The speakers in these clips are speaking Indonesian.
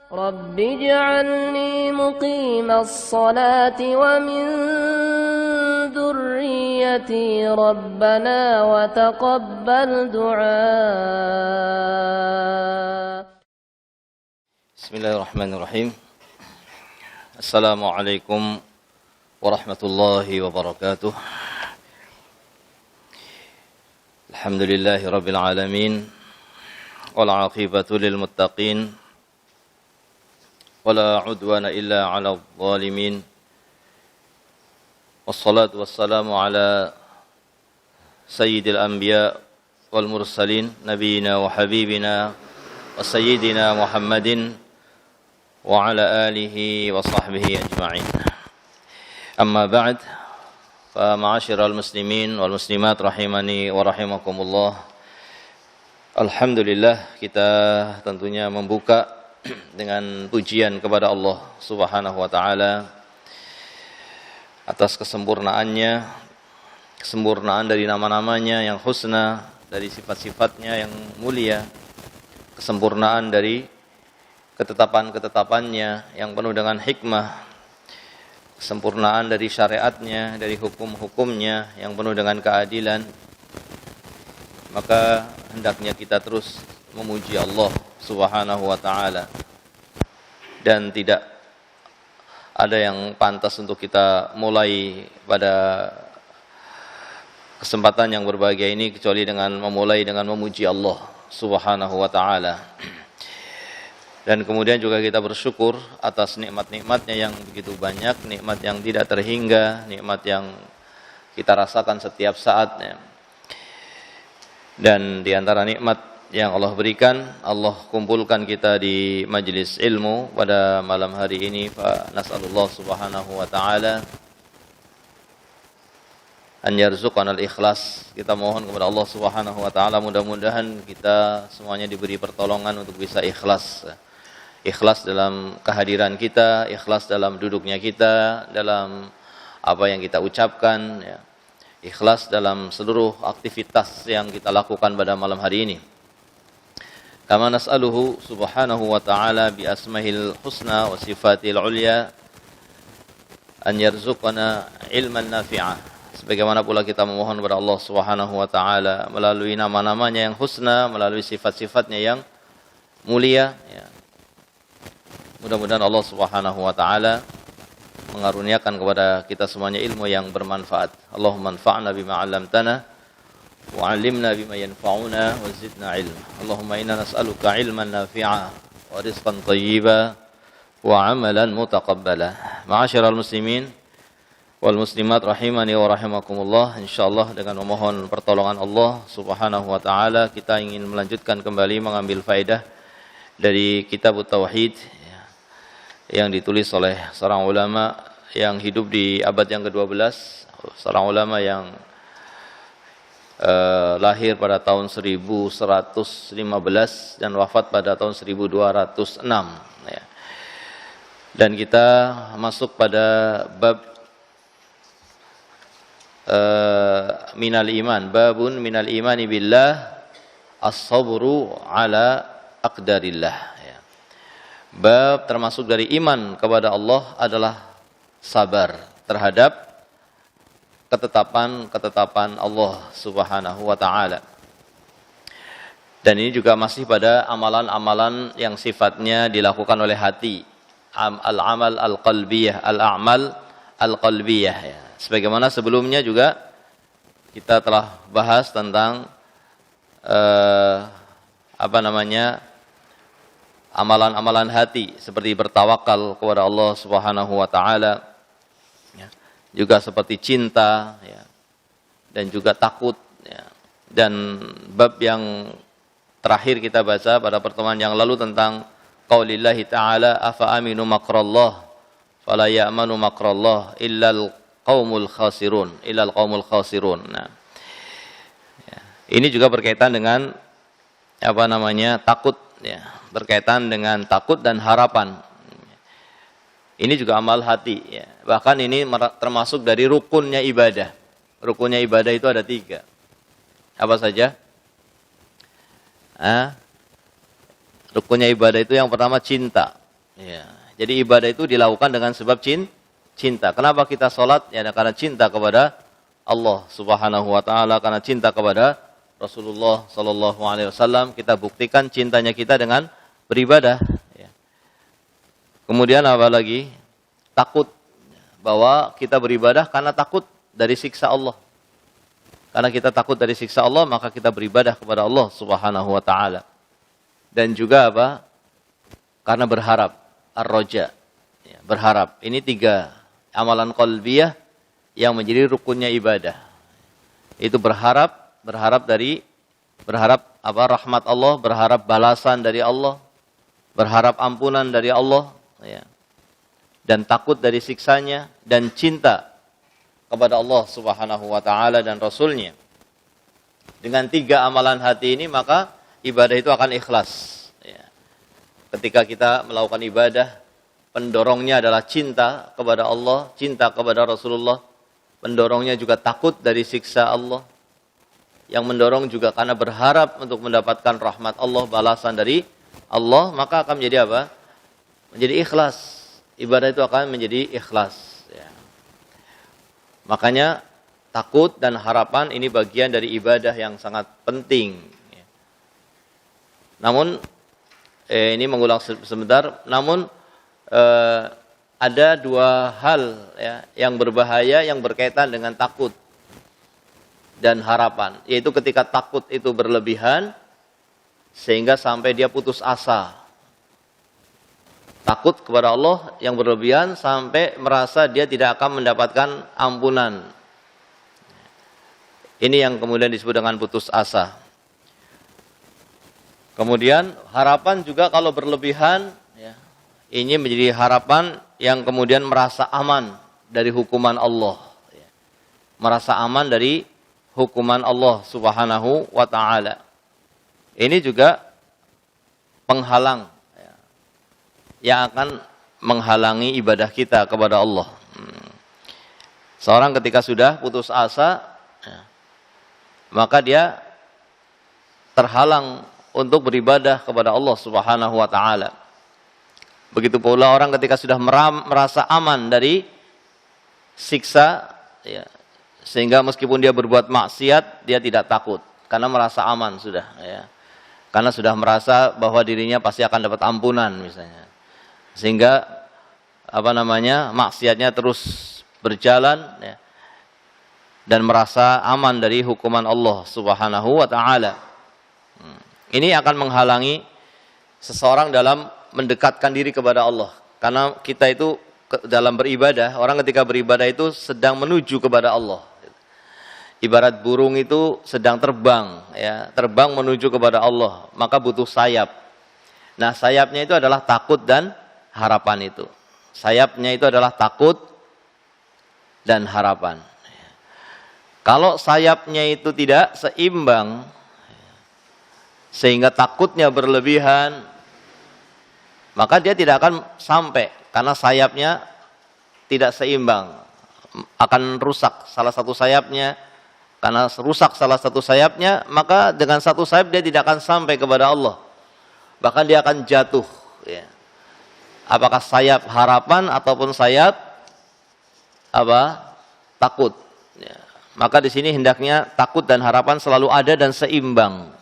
رب اجعلني مقيم الصلاة ومن ذريتي ربنا وتقبل دعاء. بسم الله الرحمن الرحيم. السلام عليكم ورحمة الله وبركاته. الحمد لله رب العالمين والعاقبة للمتقين ولا عدوان إلا على الظالمين والصلاة والسلام على سيد الأنبياء والمرسلين نبينا وحبيبنا وسيدنا محمد وعلى آله وصحبه أجمعين. أما بعد فمعاشر المسلمين والmuslimat rahimani wa rahimakumullah. Alhamdulillah, kita tentunya membuka dengan pujian kepada Allah Subhanahu wa taala atas kesempurnaannya, kesempurnaan dari nama-namanya yang husna, dari sifat-sifatnya yang mulia, kesempurnaan dari ketetapan-ketetapannya yang penuh dengan hikmah, kesempurnaan dari syariatnya, dari hukum-hukumnya yang penuh dengan keadilan. Maka hendaknya kita terus memuji Allah Subhanahu wa ta'ala, dan tidak ada yang pantas untuk kita mulai pada kesempatan yang berbahagia ini kecuali dengan memulai dengan memuji Allah Subhanahu wa ta'ala. Dan kemudian juga kita bersyukur atas nikmat-nikmatnya yang begitu banyak, nikmat yang tidak terhingga, nikmat yang kita rasakan setiap saatnya. Dan di antara nikmat yang Allah berikan, Allah kumpulkan kita di majlis ilmu pada malam hari ini. Fa nas'alullah subhanahu wa ta'ala an yarzuqana al-ikhlas. Kita mohon kepada Allah subhanahu wa ta'ala, mudah-mudahan kita semuanya diberi pertolongan untuk bisa ikhlas. Ikhlas dalam kehadiran kita, ikhlas dalam duduknya kita, dalam apa yang kita ucapkan, ya. Ikhlas dalam seluruh aktivitas yang kita lakukan pada malam hari ini. Kama nas'aluhu subhanahu wa ta'ala bi asmahil husna wa sifatil ulya an yarzuqana ilman nafi'ah. Sebagaimana pula kita memohon kepada Allah subhanahu wa ta'ala melalui nama-namanya yang husna, melalui sifat-sifatnya yang mulia, ya. Mudah-mudahan Allah subhanahu wa ta'ala mengaruniakan kepada kita semuanya ilmu yang bermanfaat. Allahumma anfa'na bima 'allamtana wa 'allimna bima yanfa'una wa zidna 'ilma. Allahumma inna nas'aluka 'ilman nafi'a wa rizqan thayyiba wa 'amalan mutaqabbala. Ma'asyiral muslimin wal muslimat rahimani wa rahimakumullah. Insyaallah dengan memohon pertolongan Allah Subhanahu wa taala kita ingin melanjutkan kembali mengambil faedah dari kitab Tauhid yang ditulis oleh seorang ulama yang hidup di abad yang ke-12, seorang ulama yang lahir pada tahun 1115 dan wafat pada tahun 1206, ya. Dan kita masuk pada bab minal iman, babun minal imani billah as-sabru ala aqdarillah. Bab termasuk dari iman kepada Allah adalah sabar terhadap ketetapan-ketetapan Allah Subhanahu wa ta'ala. Dan ini juga masih pada amalan-amalan yang sifatnya dilakukan oleh hati. Al-amal al-qalbiyah, al-a'mal al-qalbiyah, ya. Sebagaimana sebelumnya juga kita telah bahas tentang amalan-amalan hati seperti bertawakal kepada Allah Subhanahu wa taala, ya. Juga seperti cinta, ya. Dan juga takut, ya. Dan bab yang terakhir kita baca pada pertemuan yang lalu tentang qaulillahi ta'ala afa aminu makrallah fala ya'manu makrallah illal qaumul khasirun. Nah, ya. Ini juga berkaitan dengan takut, ya. Berkaitan dengan takut dan harapan. Ini juga amal hati, ya. Bahkan ini termasuk dari rukunnya ibadah. Rukunnya ibadah itu ada 3. Apa saja? Rukunnya ibadah itu yang pertama cinta. Ya. Jadi ibadah itu dilakukan dengan sebab cinta. Kenapa kita sholat? Ya karena cinta kepada Allah Subhanahu wa taala, karena cinta kepada Rasulullah sallallahu alaihi wasallam. Kita buktikan cintanya kita dengan beribadah, ya. Kemudian apa lagi? Takut, bahwa kita beribadah karena takut dari siksa Allah. Karena kita takut dari siksa Allah, maka kita beribadah kepada Allah Subhanahu wa taala. Dan juga apa? Karena berharap, ar-raja. Ya, berharap. Ini 3 amalan qalbiyah yang menjadi rukunnya ibadah. Itu berharap apa? Rahmat Allah, berharap balasan dari Allah, berharap ampunan dari Allah, ya. Dan takut dari siksanya, dan cinta kepada Allah Subhanahu wa taala dan Rasulnya. Dengan 3 amalan hati ini, maka ibadah itu akan ikhlas, ya. Ketika kita melakukan ibadah, pendorongnya adalah cinta kepada Allah, cinta kepada Rasulullah. Pendorongnya juga takut dari siksa Allah. Yang mendorong juga karena berharap untuk mendapatkan rahmat Allah, balasan dari Allah, maka akan menjadi apa? Menjadi ikhlas. Ibadah itu akan menjadi ikhlas, ya. Makanya takut dan harapan ini bagian dari ibadah yang sangat penting, ya. Namun ini mengulang sebentar. Namun ada 2 hal, ya, yang berbahaya yang berkaitan dengan takut dan harapan, yaitu ketika takut itu berlebihan sehingga sampai dia putus asa. Takut kepada Allah yang berlebihan sampai merasa dia tidak akan mendapatkan ampunan. Ini yang kemudian disebut dengan putus asa. Kemudian harapan juga kalau berlebihan, ya, ini menjadi harapan yang kemudian merasa aman dari hukuman Allah, ya. Merasa aman dari hukuman Allah Subhanahu wa taala. Ini juga penghalang, ya, yang akan menghalangi ibadah kita kepada Allah. Seorang ketika sudah putus asa, ya, maka dia terhalang untuk beribadah kepada Allah Subhanahu wa taala. Begitu pula orang ketika sudah merasa aman dari siksa, ya, sehingga meskipun dia berbuat maksiat, dia tidak takut karena merasa aman sudah, ya. Karena sudah merasa bahwa dirinya pasti akan dapat ampunan misalnya. Sehingga maksiatnya terus berjalan, ya, dan merasa aman dari hukuman Allah Subhanahu wa taala. Ini akan menghalangi seseorang dalam mendekatkan diri kepada Allah. Karena kita itu dalam beribadah, orang ketika beribadah itu sedang menuju kepada Allah. Ibarat burung itu sedang terbang, ya, terbang menuju kepada Allah, maka butuh sayap. Nah, sayapnya itu adalah takut dan harapan itu. Sayapnya itu adalah takut dan harapan. Kalau sayapnya itu tidak seimbang, sehingga takutnya berlebihan, maka dia tidak akan sampai, karena sayapnya tidak seimbang. Akan rusak salah satu sayapnya. Karena rusak salah satu sayapnya, maka dengan satu sayap dia tidak akan sampai kepada Allah. Bahkan dia akan jatuh, ya. Apakah sayap harapan ataupun sayap takut, ya. Maka di sini hendaknya takut dan harapan selalu ada dan seimbang,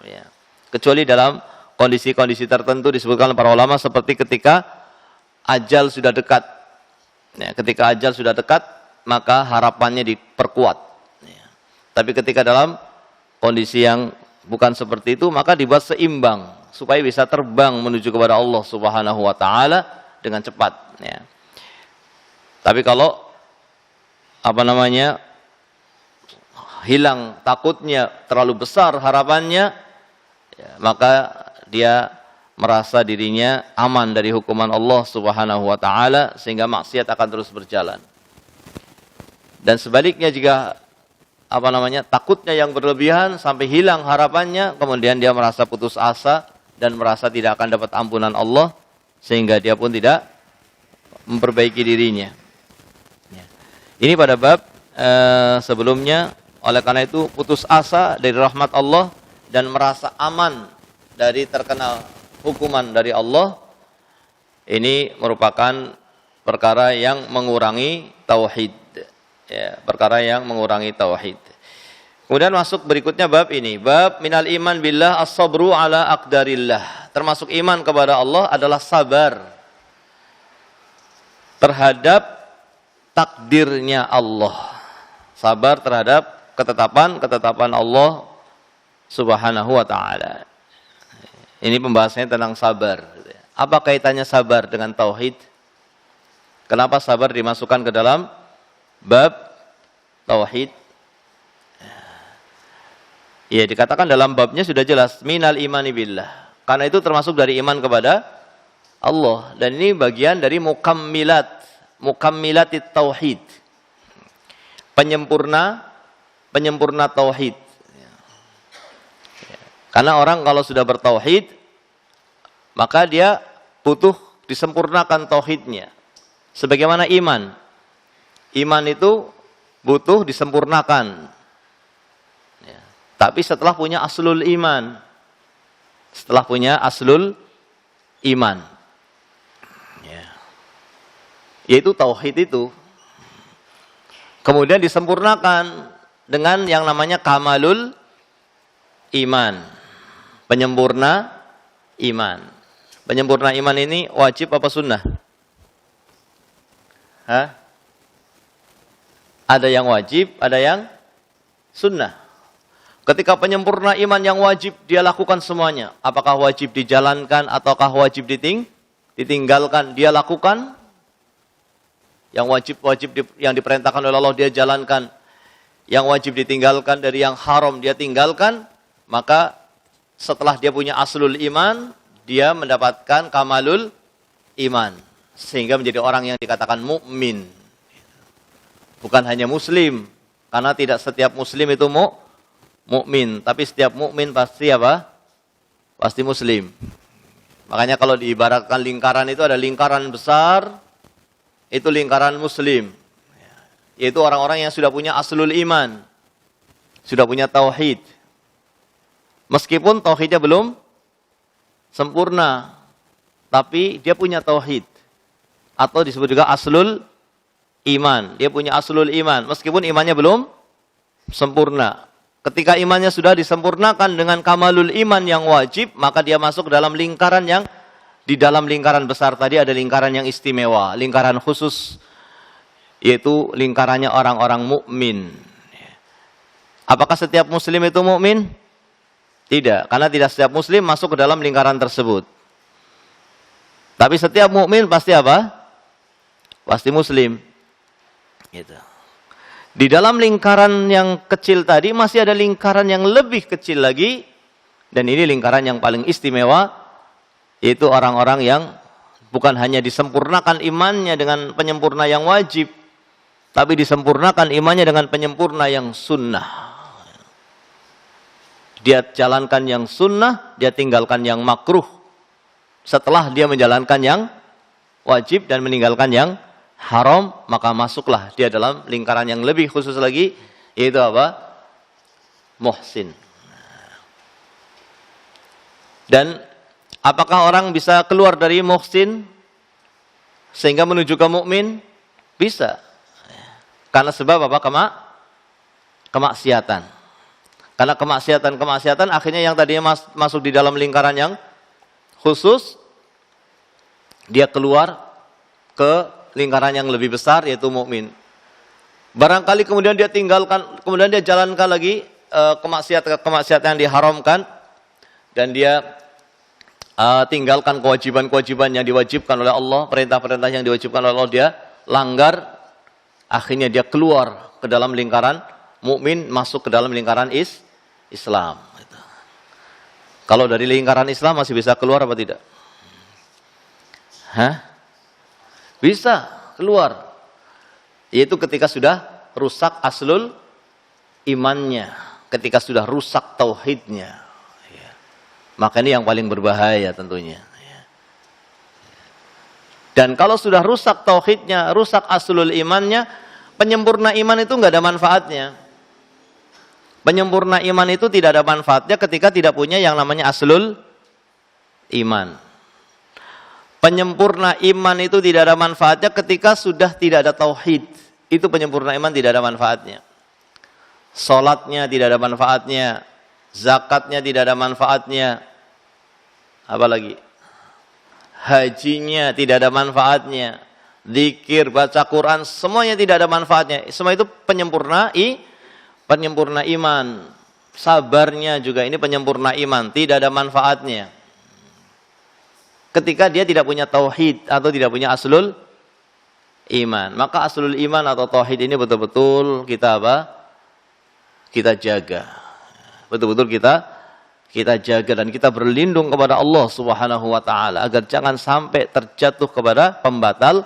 ya. Kecuali dalam kondisi-kondisi tertentu disebutkan oleh para ulama, seperti ketika ajal sudah dekat, ya. Ketika ajal sudah dekat, maka harapannya diperkuat. Tapi ketika dalam kondisi yang bukan seperti itu, maka dibuat seimbang supaya bisa terbang menuju kepada Allah Subhanahu wa taala dengan cepat, ya. Tapi kalau hilang takutnya, terlalu besar harapannya, ya, maka dia merasa dirinya aman dari hukuman Allah Subhanahu wa taala sehingga maksiat akan terus berjalan. Dan sebaliknya, jika takutnya yang berlebihan sampai hilang harapannya, kemudian dia merasa putus asa dan merasa tidak akan dapat ampunan Allah, sehingga dia pun tidak memperbaiki dirinya. Ya. Ini pada bab sebelumnya. Oleh karena itu putus asa dari rahmat Allah dan merasa aman dari terkena hukuman dari Allah, Ini merupakan perkara yang mengurangi tauhid. Ya, perkara yang mengurangi tauhid. Kemudian masuk berikutnya bab ini. Bab minal iman billah as-sabru ala aqdarillah. Termasuk iman kepada Allah adalah sabar terhadap takdirnya Allah. Sabar terhadap ketetapan Allah Subhanahu wa ta'ala. Ini pembahasannya tentang sabar. Apa kaitannya sabar dengan tauhid? Kenapa sabar dimasukkan ke dalam bab tauhid? Ya, dikatakan dalam babnya sudah jelas minal imani billah. Karena itu termasuk dari iman kepada Allah, dan ini bagian dari mukammilatit tauhid. Penyempurna tauhid. Karena orang kalau sudah bertauhid, maka dia butuh disempurnakan tauhidnya. Sebagaimana iman. Iman itu butuh disempurnakan. Ya. Tapi setelah punya aslul iman. Setelah punya aslul iman. Ya. Yaitu tauhid itu. Kemudian disempurnakan dengan yang namanya kamalul iman. Penyempurna iman. Penyempurna iman ini wajib apa sunnah? Hah? Ada yang wajib, ada yang sunnah. Ketika penyempurna iman yang wajib, dia lakukan semuanya. Apakah wajib dijalankan ataukah wajib ditinggalkan? Dia lakukan. Yang wajib yang diperintahkan oleh Allah dia jalankan. Yang wajib ditinggalkan dari yang haram dia tinggalkan. Maka setelah dia punya aslul iman, dia mendapatkan kamalul iman. Sehingga menjadi orang yang dikatakan mukmin. Bukan hanya muslim. Karena tidak setiap muslim itu mukmin, tapi setiap mukmin pasti apa? Pasti muslim. Makanya kalau diibaratkan lingkaran itu ada lingkaran besar, itu lingkaran muslim. Yaitu orang-orang yang sudah punya aslul iman. Sudah punya tauhid. Meskipun tauhidnya belum sempurna, tapi dia punya tauhid. Atau disebut juga aslul iman. Dia punya aslul iman. Meskipun imannya belum sempurna. Ketika imannya sudah disempurnakan dengan kamalul iman yang wajib, maka dia masuk ke dalam lingkaran yang, di dalam lingkaran besar tadi ada lingkaran yang istimewa, lingkaran khusus, yaitu lingkarannya orang-orang mukmin. Apakah setiap muslim itu mukmin? Tidak, karena tidak setiap muslim masuk ke dalam lingkaran tersebut. Tapi setiap mukmin pasti apa? Pasti muslim. Gitu. Di dalam lingkaran yang kecil tadi masih ada lingkaran yang lebih kecil lagi, dan ini lingkaran yang paling istimewa, yaitu orang-orang yang bukan hanya disempurnakan imannya dengan penyempurna yang wajib, tapi disempurnakan imannya dengan penyempurna yang sunnah. Dia jalankan yang sunnah, dia tinggalkan yang makruh. Setelah dia menjalankan yang wajib dan meninggalkan yang haram, maka masuklah dia dalam lingkaran yang lebih khusus lagi, yaitu apa? Muhsin. Dan apakah orang bisa keluar dari muhsin sehingga menuju ke mukmin? Bisa. Karena sebab apa? Kemaksiatan. Karena kemaksiatan akhirnya yang tadinya masuk di dalam lingkaran yang khusus, dia keluar ke lingkaran yang lebih besar, yaitu mukmin. Barangkali kemudian dia tinggalkan, kemudian dia jalankan lagi kemaksiatan yang diharamkan, dan dia tinggalkan kewajiban-kewajiban yang diwajibkan oleh Allah, perintah-perintah yang diwajibkan oleh Allah dia langgar, akhirnya dia keluar ke dalam lingkaran mukmin, masuk ke dalam lingkaran Islam. Kalau dari lingkaran Islam masih bisa keluar apa tidak? Bisa keluar. Yaitu ketika sudah rusak aslul imannya, ketika sudah rusak tauhidnya. Maka ini yang paling berbahaya tentunya. Dan kalau sudah rusak tauhidnya, rusak aslul imannya, penyempurna iman itu nggak ada manfaatnya. Penyempurna iman itu tidak ada manfaatnya ketika tidak punya yang namanya aslul iman. Penyempurna iman itu tidak ada manfaatnya ketika sudah tidak ada tauhid. Itu penyempurna iman tidak ada manfaatnya. Salatnya tidak ada manfaatnya, zakatnya tidak ada manfaatnya. Apalagi? Hajinya tidak ada manfaatnya. Zikir, baca Quran, semuanya tidak ada manfaatnya. Semua itu penyempurna iman. Sabarnya juga ini penyempurna iman, tidak ada manfaatnya. Ketika dia tidak punya tauhid atau tidak punya aslul iman. Maka aslul iman atau tauhid ini betul-betul kita apa? Kita jaga. Betul-betul kita jaga dan kita berlindung kepada Allah Subhanahu wa taala agar jangan sampai terjatuh kepada pembatal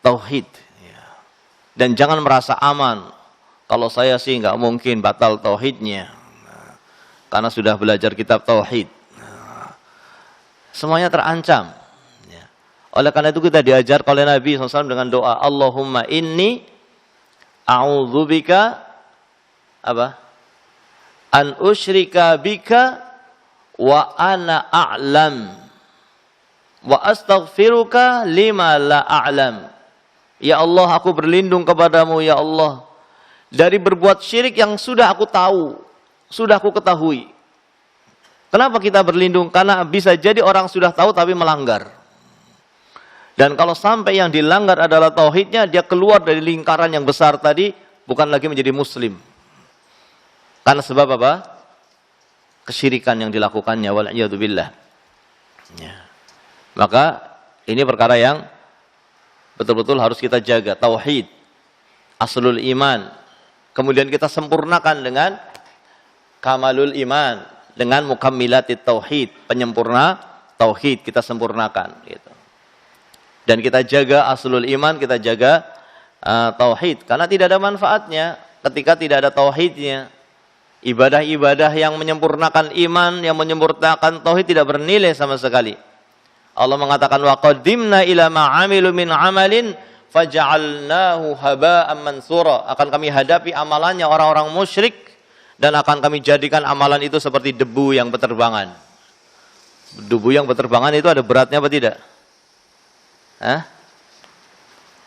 tauhid. Dan jangan merasa aman. Kalau saya sih nggak mungkin batal tauhidnya. Karena sudah belajar kitab tauhid. Semuanya terancam. Oleh karena itu kita diajar oleh Nabi SAW dengan doa, Allahumma inni a'udzubika apa? An usyrika bika wa ana a'lam wa astaghfiruka lima la a'lam. Ya Allah, aku berlindung kepadamu ya Allah dari berbuat syirik yang sudah aku tahu, sudah aku ketahui. Kenapa kita berlindung? Karena bisa jadi orang sudah tahu tapi melanggar. Dan kalau sampai yang dilanggar adalah tauhidnya, dia keluar dari lingkaran yang besar tadi, bukan lagi menjadi muslim. Karena sebab apa? Kesyirikan yang dilakukannya, wal'iyadzubillah. Ya. Maka ini perkara yang betul-betul harus kita jaga. Tauhid, aslul iman. Kemudian kita sempurnakan dengan kamalul iman. Dengan mukammilatit tauhid, penyempurna tauhid kita sempurnakan gitu. Dan kita jaga aslul iman, kita jaga tauhid karena tidak ada manfaatnya ketika tidak ada tauhidnya. Ibadah-ibadah yang menyempurnakan iman, yang menyempurnakan tauhid tidak bernilai sama sekali. Allah mengatakan wa qaddimna ila ma 'amilu min 'amalin faj'alnahu haba'an mansura. Akan kami hadapi amalannya orang-orang musyrik dan akan kami jadikan amalan itu seperti debu yang berterbangan. Debu yang berterbangan itu ada beratnya apa tidak?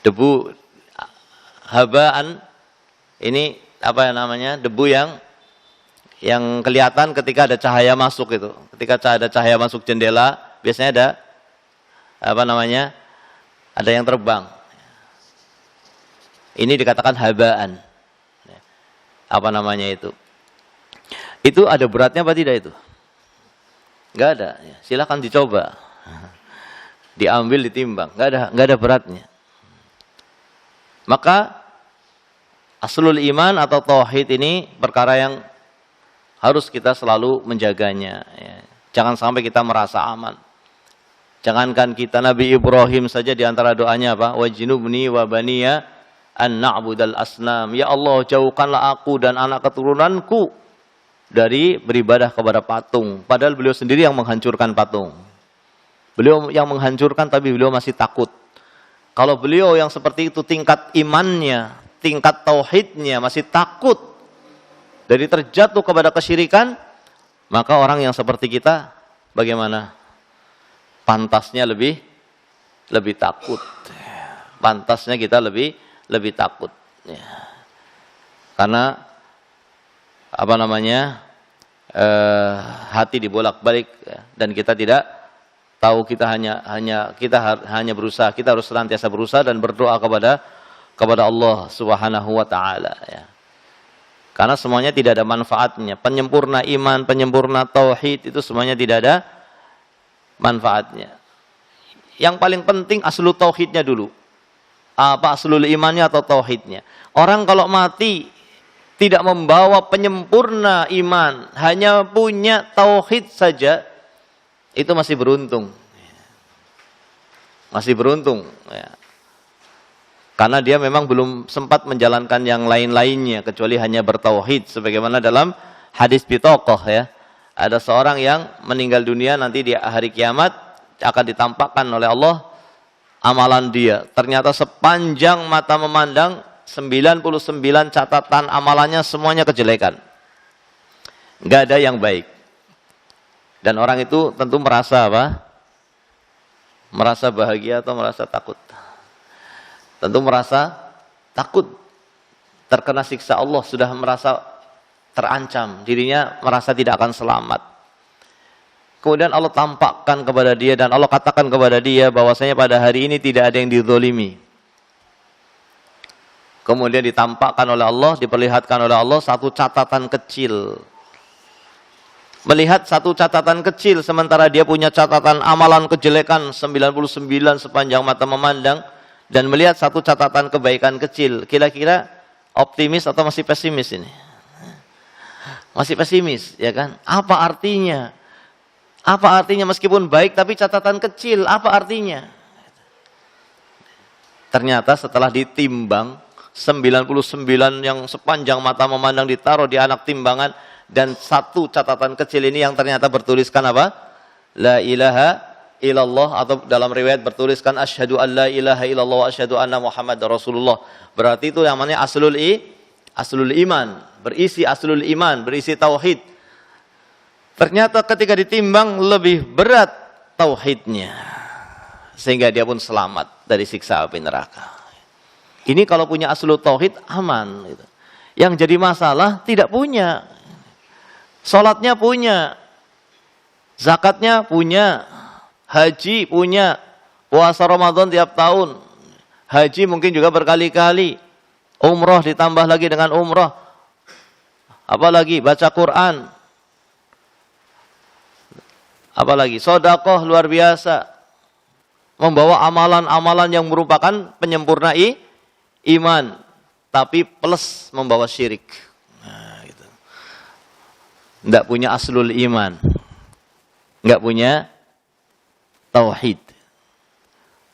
Debu habaan ini apa namanya? Debu yang kelihatan ketika ada cahaya masuk itu. Ketika ada cahaya masuk jendela, biasanya ada apa namanya? Ada yang terbang. Ini dikatakan habaan. Apa namanya itu? Itu ada beratnya apa tidak itu? Enggak ada. Silakan dicoba. Diambil, ditimbang. Enggak ada beratnya. Maka aslul iman atau tauhid ini perkara yang harus kita selalu menjaganya. Jangan sampai kita merasa aman. Jangankan kita, Nabi Ibrahim saja di antara doanya apa? Wajnubni wa baniya an na'budal asnam. Ya Allah, jauhkanlah aku dan anak keturunanku dari beribadah kepada patung. Padahal beliau sendiri yang menghancurkan patung. Beliau yang menghancurkan tapi beliau masih takut. Kalau beliau yang seperti itu tingkat imannya, tingkat tauhidnya masih takut dari terjatuh kepada kesyirikan, maka orang yang seperti kita bagaimana? Pantasnya lebih takut. Pantasnya kita lebih takut. Karena apa namanya, hati dibolak-balik dan kita tidak tahu, kita hanya berusaha, kita harus senantiasa berusaha dan berdoa kepada Allah Subhanahu wa taala ya. Karena semuanya tidak ada manfaatnya. Penyempurna iman, penyempurna tauhid itu semuanya tidak ada manfaatnya. Yang paling penting aslul tauhidnya dulu. Apa aslul imannya atau tauhidnya? Orang kalau mati tidak membawa penyempurna iman, hanya punya tauhid saja, itu masih beruntung. Masih beruntung. Ya. Karena dia memang belum sempat menjalankan yang lain-lainnya, kecuali hanya bertauhid. Sebagaimana dalam hadis Bitaqah ya. Ada seorang yang meninggal dunia nanti di hari kiamat, akan ditampakkan oleh Allah amalan dia. Ternyata sepanjang mata memandang, 99 catatan amalannya semuanya kejelekan. Enggak ada yang baik. Dan orang itu tentu merasa apa? Merasa bahagia atau merasa takut? Tentu merasa takut terkena siksa Allah, sudah merasa terancam, dirinya merasa tidak akan selamat. Kemudian Allah tampakkan kepada dia dan Allah katakan kepada dia bahwasanya pada hari ini tidak ada yang dizalimi. Kemudian ditampakkan oleh Allah, diperlihatkan oleh Allah satu catatan kecil. Melihat satu catatan kecil sementara dia punya catatan amalan kejelekan 99 sepanjang mata memandang, dan melihat satu catatan kebaikan kecil. Kira-kira optimis atau masih pesimis ini? Masih pesimis, ya kan? Apa artinya? Apa artinya meskipun baik tapi catatan kecil? Apa artinya? Ternyata setelah ditimbang 99 yang sepanjang mata memandang ditaruh di anak timbangan, dan satu catatan kecil ini yang ternyata bertuliskan apa? La ilaha illallah, atau dalam riwayat bertuliskan asyhadu an la ilaha illallah wa asyhadu anna Muhammad Rasulullah. Berarti itu yang namanya aslul iman, berisi aslul iman, berisi tauhid. Ternyata ketika ditimbang lebih berat tauhidnya, sehingga dia pun selamat dari siksa api neraka. Ini kalau punya aslul tauhid aman gitu. Yang jadi masalah tidak punya. Salatnya punya, zakatnya punya, haji punya, puasa Ramadan tiap tahun, haji mungkin juga berkali-kali, umroh ditambah lagi dengan umroh, apalagi baca Quran, apalagi sedekah luar biasa, membawa amalan-amalan yang merupakan penyempurna iman, tapi plus membawa syirik. Tidak punya aslul iman, nggak punya tauhid,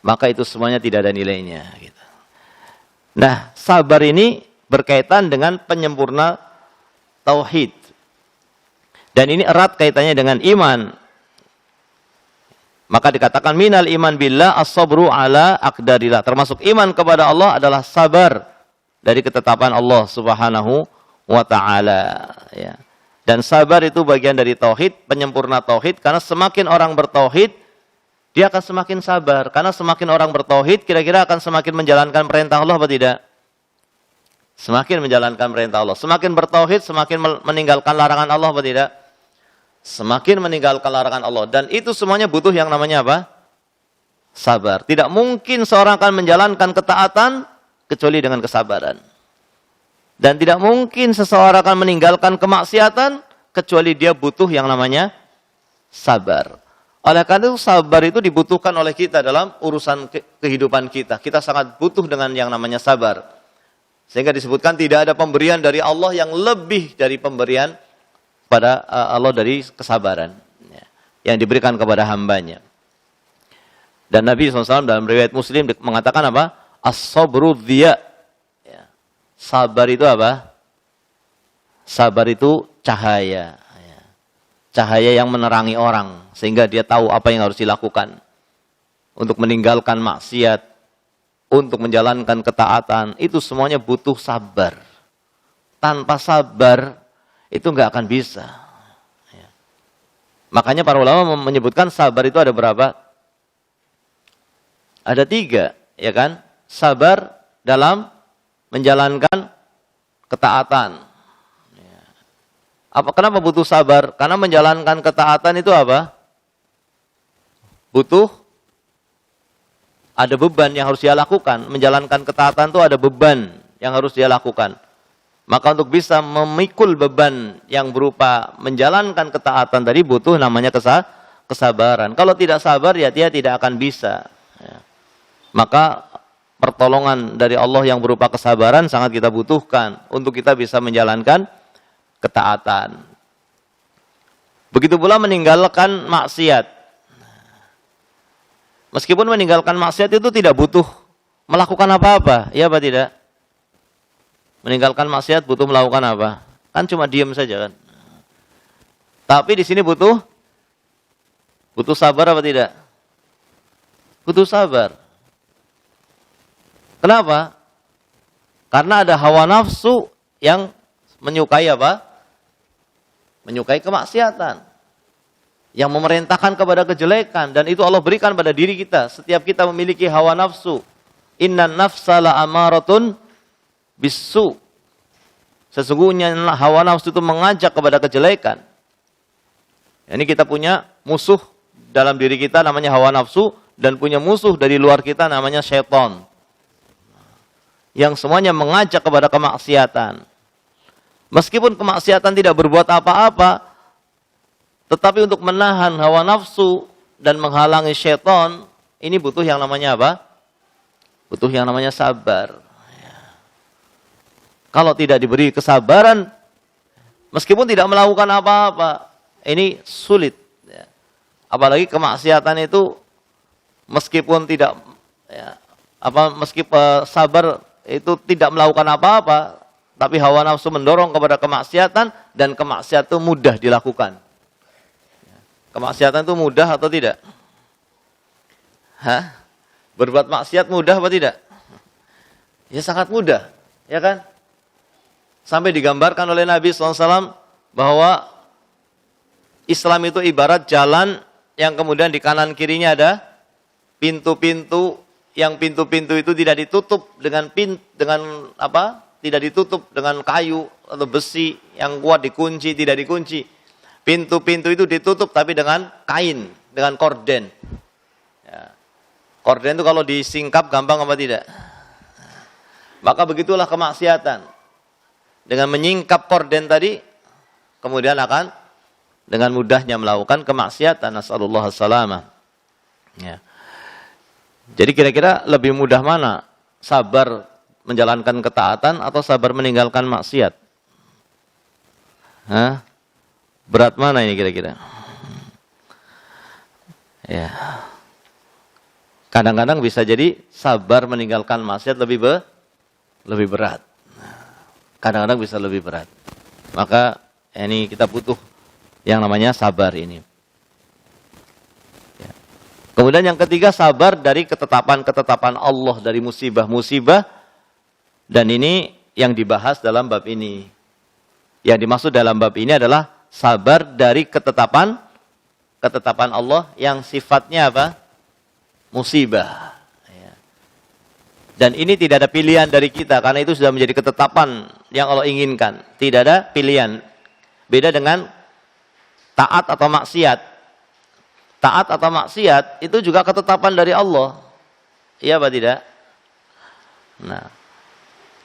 maka itu semuanya tidak ada nilainya. Gitu. Nah, sabar ini berkaitan dengan penyempurna tauhid, dan ini erat kaitannya dengan iman. Maka dikatakan minal iman billah as-sabru ala aqdarillah. Termasuk iman kepada Allah adalah sabar dari ketetapan Allah Subhanahu wa taala, ya. Dan sabar itu bagian dari tauhid, penyempurna tauhid, karena semakin orang bertauhid, dia akan semakin sabar. Karena semakin orang bertauhid, kira-kira akan semakin menjalankan perintah Allah atau tidak? Semakin menjalankan perintah Allah. Semakin bertauhid, semakin meninggalkan larangan Allah atau tidak? Semakin meninggalkan larangan Allah. Dan itu semuanya butuh yang namanya apa? Sabar. Tidak mungkin seorang akan menjalankan ketaatan kecuali dengan kesabaran. Dan tidak mungkin seseorang akan meninggalkan kemaksiatan kecuali dia butuh yang namanya sabar. Oleh karena itu sabar itu dibutuhkan oleh kita dalam urusan kehidupan kita. Kita sangat butuh dengan yang namanya sabar. Sehingga disebutkan tidak ada pemberian dari Allah yang lebih dari pemberian pada Allah dari kesabaran yang diberikan kepada hambanya. Dan Nabi SAW dalam riwayat Muslim mengatakan apa? As-sabru dhiya. Sabar itu apa? Sabar itu cahaya. Cahaya yang menerangi orang. Sehingga dia tahu apa yang harus dilakukan. Untuk meninggalkan maksiat. Untuk menjalankan ketaatan. Itu semuanya butuh sabar. Tanpa sabar, itu nggak akan bisa. Makanya para ulama menyebutkan sabar itu ada berapa? Ada 3. Ya kan? Sabar dalam menjalankan ketaatan. Kenapa butuh sabar? Karena menjalankan ketaatan itu apa? Butuh ada beban yang harus dia lakukan. Menjalankan ketaatan itu ada beban yang harus dia lakukan. Maka untuk bisa memikul beban yang berupa menjalankan ketaatan tadi butuh namanya kesabaran. Kalau tidak sabar ya dia tidak akan bisa. Maka pertolongan dari Allah yang berupa kesabaran sangat kita butuhkan untuk kita bisa menjalankan ketaatan. Begitu pula meninggalkan maksiat. Meskipun meninggalkan maksiat itu tidak butuh melakukan apa-apa, ya apa tidak? Meninggalkan maksiat butuh melakukan apa? Kan cuma diam saja kan. Tapi di sini butuh sabar apa tidak? Butuh sabar. Kenapa? Karena ada hawa nafsu yang menyukai apa? Menyukai kemaksiatan. yang memerintahkan kepada kejelekan, dan itu Allah berikan pada diri kita. Setiap kita memiliki hawa nafsu. Innan nafsa la amaratun bisu. Sesungguhnya hawa nafsu itu mengajak kepada kejelekan. Ini kita punya musuh dalam diri kita namanya hawa nafsu, dan punya musuh dari luar kita namanya syaitan. Yang semuanya mengajak kepada kemaksiatan. Meskipun kemaksiatan tidak berbuat apa-apa, tetapi untuk menahan hawa nafsu dan menghalangi syaitan, ini butuh yang namanya apa? Butuh yang namanya sabar. Kalau tidak diberi kesabaran, meskipun tidak melakukan apa-apa, ini sulit. Apalagi kemaksiatan itu, meskipun tidak, meskipun sabar itu tidak melakukan apa-apa, tapi hawa nafsu mendorong kepada kemaksiatan, dan kemaksiatan itu mudah dilakukan. Kemaksiatan itu mudah atau tidak? Berbuat maksiat mudah apa tidak? Ya sangat mudah, ya kan? Sampai digambarkan oleh Nabi SAW bahwa Islam itu ibarat jalan yang kemudian di kanan kirinya ada pintu-pintu, yang pintu-pintu itu tidak ditutup tidak ditutup dengan kayu atau besi yang kuat dikunci, tidak dikunci. Pintu-pintu itu ditutup tapi dengan kain, dengan korden. Ya. Korden itu kalau disingkap gampang apa tidak? Maka begitulah kemaksiatan. Dengan menyingkap korden tadi, kemudian akan dengan mudahnya melakukan kemaksiatan. Nasallallahu alaihi. Ya. Jadi kira-kira lebih mudah mana? Sabar menjalankan ketaatan atau sabar meninggalkan maksiat? Berat mana ini kira-kira? Ya. Kadang-kadang bisa jadi sabar meninggalkan maksiat lebih berat. Kadang-kadang bisa lebih berat. Maka ini kita butuh yang namanya sabar ini. Ya. Kemudian yang ketiga, sabar dari ketetapan-ketetapan Allah, dari musibah-musibah. Dan ini yang dibahas dalam bab ini. Yang dimaksud dalam bab ini adalah sabar dari ketetapan Allah yang sifatnya apa? Musibah. Ya. Dan ini tidak ada pilihan dari kita, karena itu sudah menjadi ketetapan yang Allah inginkan. Tidak ada pilihan. Beda dengan taat atau maksiat. Taat atau maksiat itu juga ketetapan dari Allah. Iya apa tidak? Nah,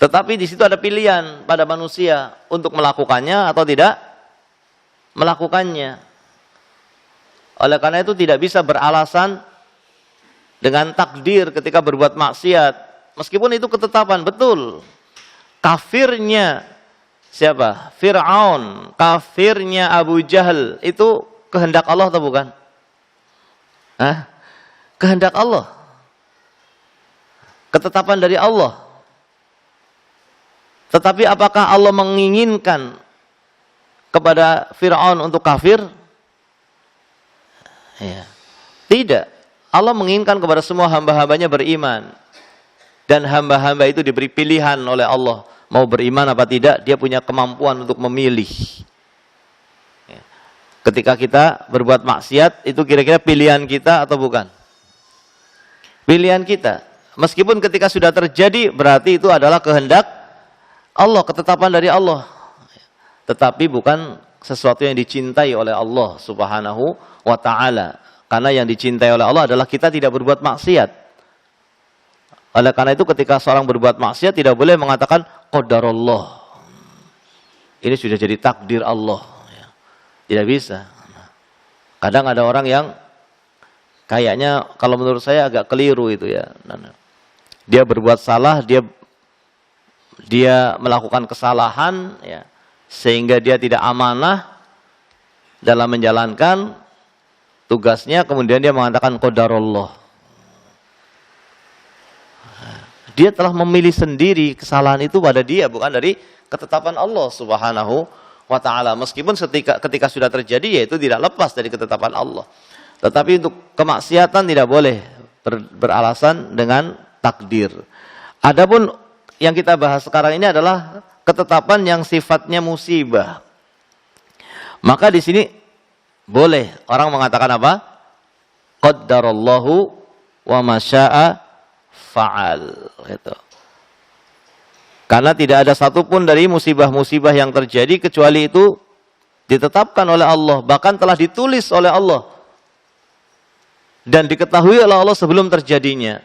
tetapi di situ ada pilihan pada manusia untuk melakukannya atau tidak melakukannya. Oleh karena itu tidak bisa beralasan dengan takdir ketika berbuat maksiat. Meskipun itu ketetapan, betul. Kafirnya siapa? Fir'aun, kafirnya Abu Jahal, itu kehendak Allah atau bukan? Kehendak Allah. Ketetapan dari Allah. Tetapi apakah Allah menginginkan kepada Fir'aun untuk kafir? Ya. Tidak. Allah menginginkan kepada semua hamba-hambanya beriman. Dan hamba-hamba itu diberi pilihan oleh Allah. Mau beriman apa tidak, dia punya kemampuan untuk memilih. Ya. Ketika kita berbuat maksiat, itu kira-kira pilihan kita atau bukan? Pilihan kita. Meskipun ketika sudah terjadi, berarti itu adalah kehendak Allah, ketetapan dari Allah. Tetapi bukan sesuatu yang dicintai oleh Allah Subhanahu wa ta'ala. Karena yang dicintai oleh Allah adalah kita tidak berbuat maksiat. Oleh karena itu ketika seorang berbuat maksiat tidak boleh mengatakan qadarullah. Ini sudah jadi takdir Allah. Tidak bisa. Kadang ada orang yang kayaknya kalau menurut saya agak keliru itu ya. Dia berbuat salah, dia melakukan kesalahan, ya, sehingga dia tidak amanah dalam menjalankan tugasnya, kemudian dia mengatakan qadarullah. Dia telah memilih sendiri kesalahan itu pada dia, bukan dari ketetapan Allah Subhanahu wa ta'ala. Meskipun ketika sudah terjadi, ya itu tidak lepas dari ketetapan Allah. Tetapi untuk kemaksiatan tidak boleh beralasan dengan takdir. Adapun yang kita bahas sekarang ini adalah ketetapan yang sifatnya musibah. Maka di sini Boleh orang mengatakan apa? Qaddarallahu wa ma syaa fa'al. Gitu. Karena tidak ada satupun dari musibah-musibah yang terjadi kecuali itu ditetapkan oleh Allah, bahkan telah ditulis oleh Allah dan diketahui oleh Allah sebelum terjadinya.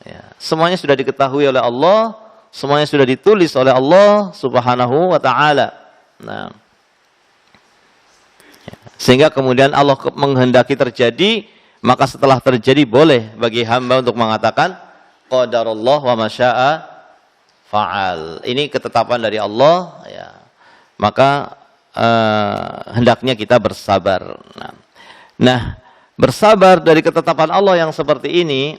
Ya, semuanya sudah diketahui oleh Allah, semuanya sudah ditulis oleh Allah Subhanahu wa taala. Nah, sehingga kemudian Allah menghendaki terjadi, maka setelah terjadi boleh bagi hamba untuk mengatakan qadarullah wa ma syaa fa'al. Ini ketetapan dari Allah, ya. Maka hendaknya kita bersabar. Nah, bersabar dari ketetapan Allah yang seperti ini,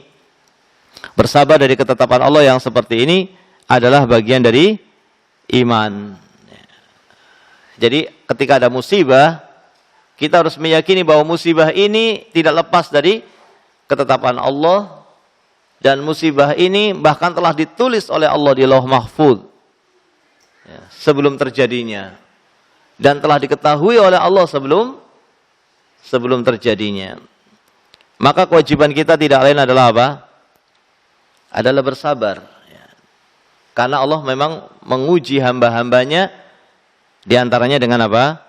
bersabar dari ketetapan Allah yang seperti ini adalah bagian dari iman. Jadi ketika ada musibah, kita harus meyakini bahwa musibah ini tidak lepas dari ketetapan Allah. Dan musibah ini bahkan telah ditulis oleh Allah di Lauh Mahfuz ya, sebelum terjadinya. Dan telah diketahui oleh Allah sebelum terjadinya. Maka kewajiban kita tidak lain adalah apa? Adalah bersabar. Ya. Karena Allah memang menguji hamba-hambanya diantaranya dengan apa?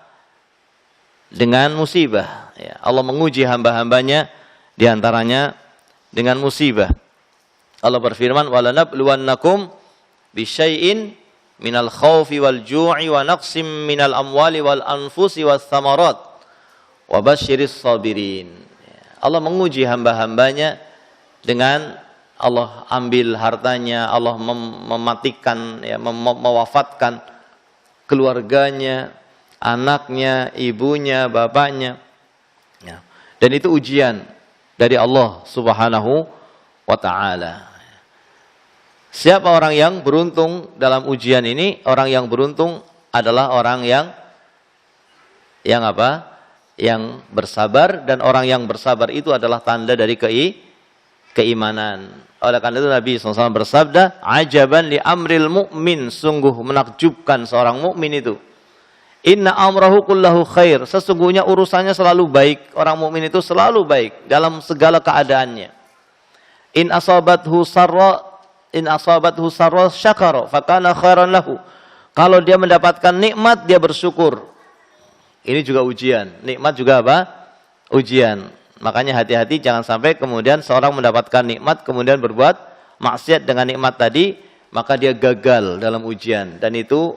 Dengan musibah. Ya. Allah menguji hamba-hambanya diantaranya dengan musibah. Allah berfirman, "Walanabluwannakum bisyai'in minal khaufi wal ju'i wa naqsim minal amwali wal anfusi was samarat wa basyiris sabirin." Allah menguji hamba-hambanya dengan Allah ambil hartanya, Allah mematikan, ya, mewafatkan keluarganya, anaknya, ibunya, bapaknya. Ya. Dan itu ujian dari Allah Subhanahu wa ta'ala. Siapa orang yang beruntung dalam ujian ini? Orang yang beruntung adalah orang yang apa? Yang bersabar, dan orang yang bersabar itu adalah tanda dari keimanan. Oleh karena itu Nabi SAW bersabda, "Ajaban li amril mu'min," sungguh menakjubkan seorang mukmin itu. "Inna amrahu kullahu khair," sesungguhnya urusannya selalu baik. Orang mukmin itu selalu baik dalam segala keadaannya. In asabathu sarra syakara fakana khairan lahu. Kalau dia mendapatkan nikmat, dia bersyukur. Ini juga ujian. Nikmat juga apa? Ujian. Makanya hati-hati jangan sampai kemudian seorang mendapatkan nikmat kemudian berbuat maksiat dengan nikmat tadi, maka dia gagal dalam ujian, dan itu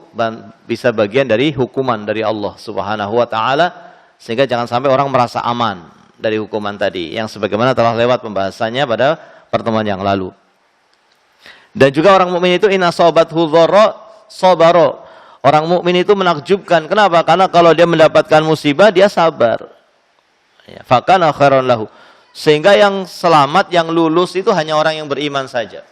bisa bagian dari hukuman dari Allah Subhanahu wa taala, sehingga jangan sampai orang merasa aman dari hukuman tadi yang sebagaimana telah lewat pembahasannya pada pertemuan yang lalu. Dan juga orang mukmin itu in asabathu dharra sabara. Orang mukmin itu menakjubkan. Kenapa? Karena kalau dia mendapatkan musibah dia sabar. Ya, fakana khairan lahu. Sehingga yang selamat, yang lulus itu hanya orang yang beriman saja.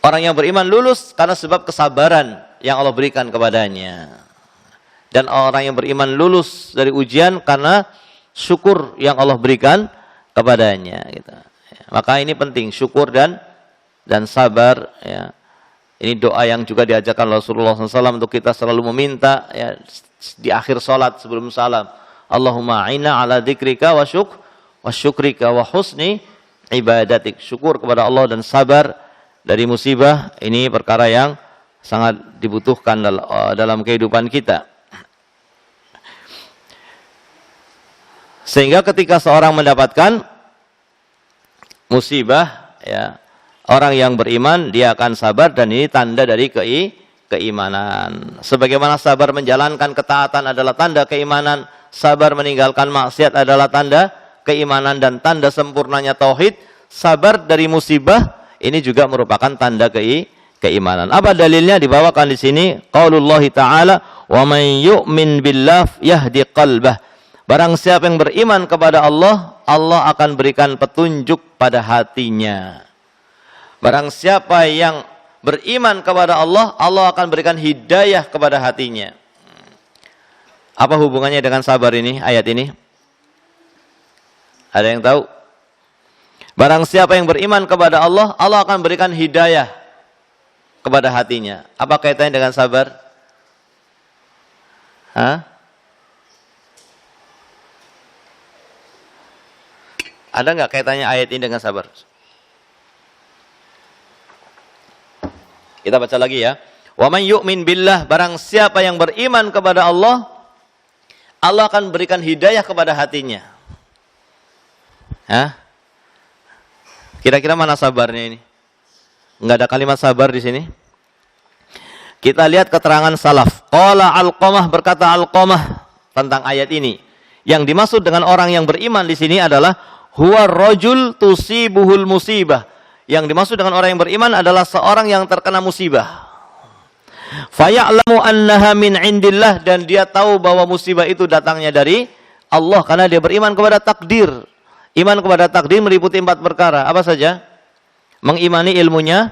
Orang yang beriman lulus karena sebab kesabaran yang Allah berikan kepadanya. Dan orang yang beriman lulus dari ujian karena syukur yang Allah berikan kepadanya. Gitu. Ya, maka ini penting, syukur dan sabar. Ya. Ini doa yang juga diajarkan Rasulullah SAW untuk kita selalu meminta, ya, di akhir salat sebelum salam. Allahumma a'inna ala dzikrika wa syukrika wa husni ibadatik. Syukur kepada Allah dan sabar dari musibah. Ini perkara yang sangat dibutuhkan dalam kehidupan kita. Sehingga ketika seorang mendapatkan musibah, ya, orang yang beriman dia akan sabar, dan ini tanda dari keimanan. Sebagaimana sabar menjalankan ketaatan adalah tanda keimanan, sabar meninggalkan maksiat adalah tanda keimanan dan tanda sempurnanya tauhid, sabar dari musibah ini juga merupakan tanda keimanan. Apa dalilnya? Dibawakan di sini qaulullah ta'ala, "Wa man yu'min billah yahdi qalbah." Barang siapa yang beriman kepada Allah, Allah akan berikan petunjuk pada hatinya. Barang siapa yang beriman kepada Allah, Allah akan berikan hidayah kepada hatinya. Apa hubungannya dengan sabar ini, ayat ini? Ada yang tahu? Barang siapa yang beriman kepada Allah, Allah akan berikan hidayah kepada hatinya. Apa kaitannya dengan sabar? Hah? Ada nggak kaitannya ayat ini dengan sabar? Kita baca lagi ya. Wa man yu'min billah, barang siapa yang beriman kepada Allah, Allah akan berikan hidayah kepada hatinya. Hah? Kira-kira mana sabarnya ini? Enggak ada kalimat sabar di sini. Kita lihat keterangan salaf. Qala Alqamah, berkata Alqamah tentang ayat ini. Yang dimaksud dengan orang yang beriman di sini adalah huwa rajul tusibuhul musibah. Yang dimaksud dengan orang yang beriman adalah seorang yang terkena musibah. Faya'lamu annaha min indillah, dan dia tahu bahwa musibah itu datangnya dari Allah karena dia beriman kepada takdir. Iman kepada takdir meliputi 4 perkara. Apa saja? Mengimani ilmunya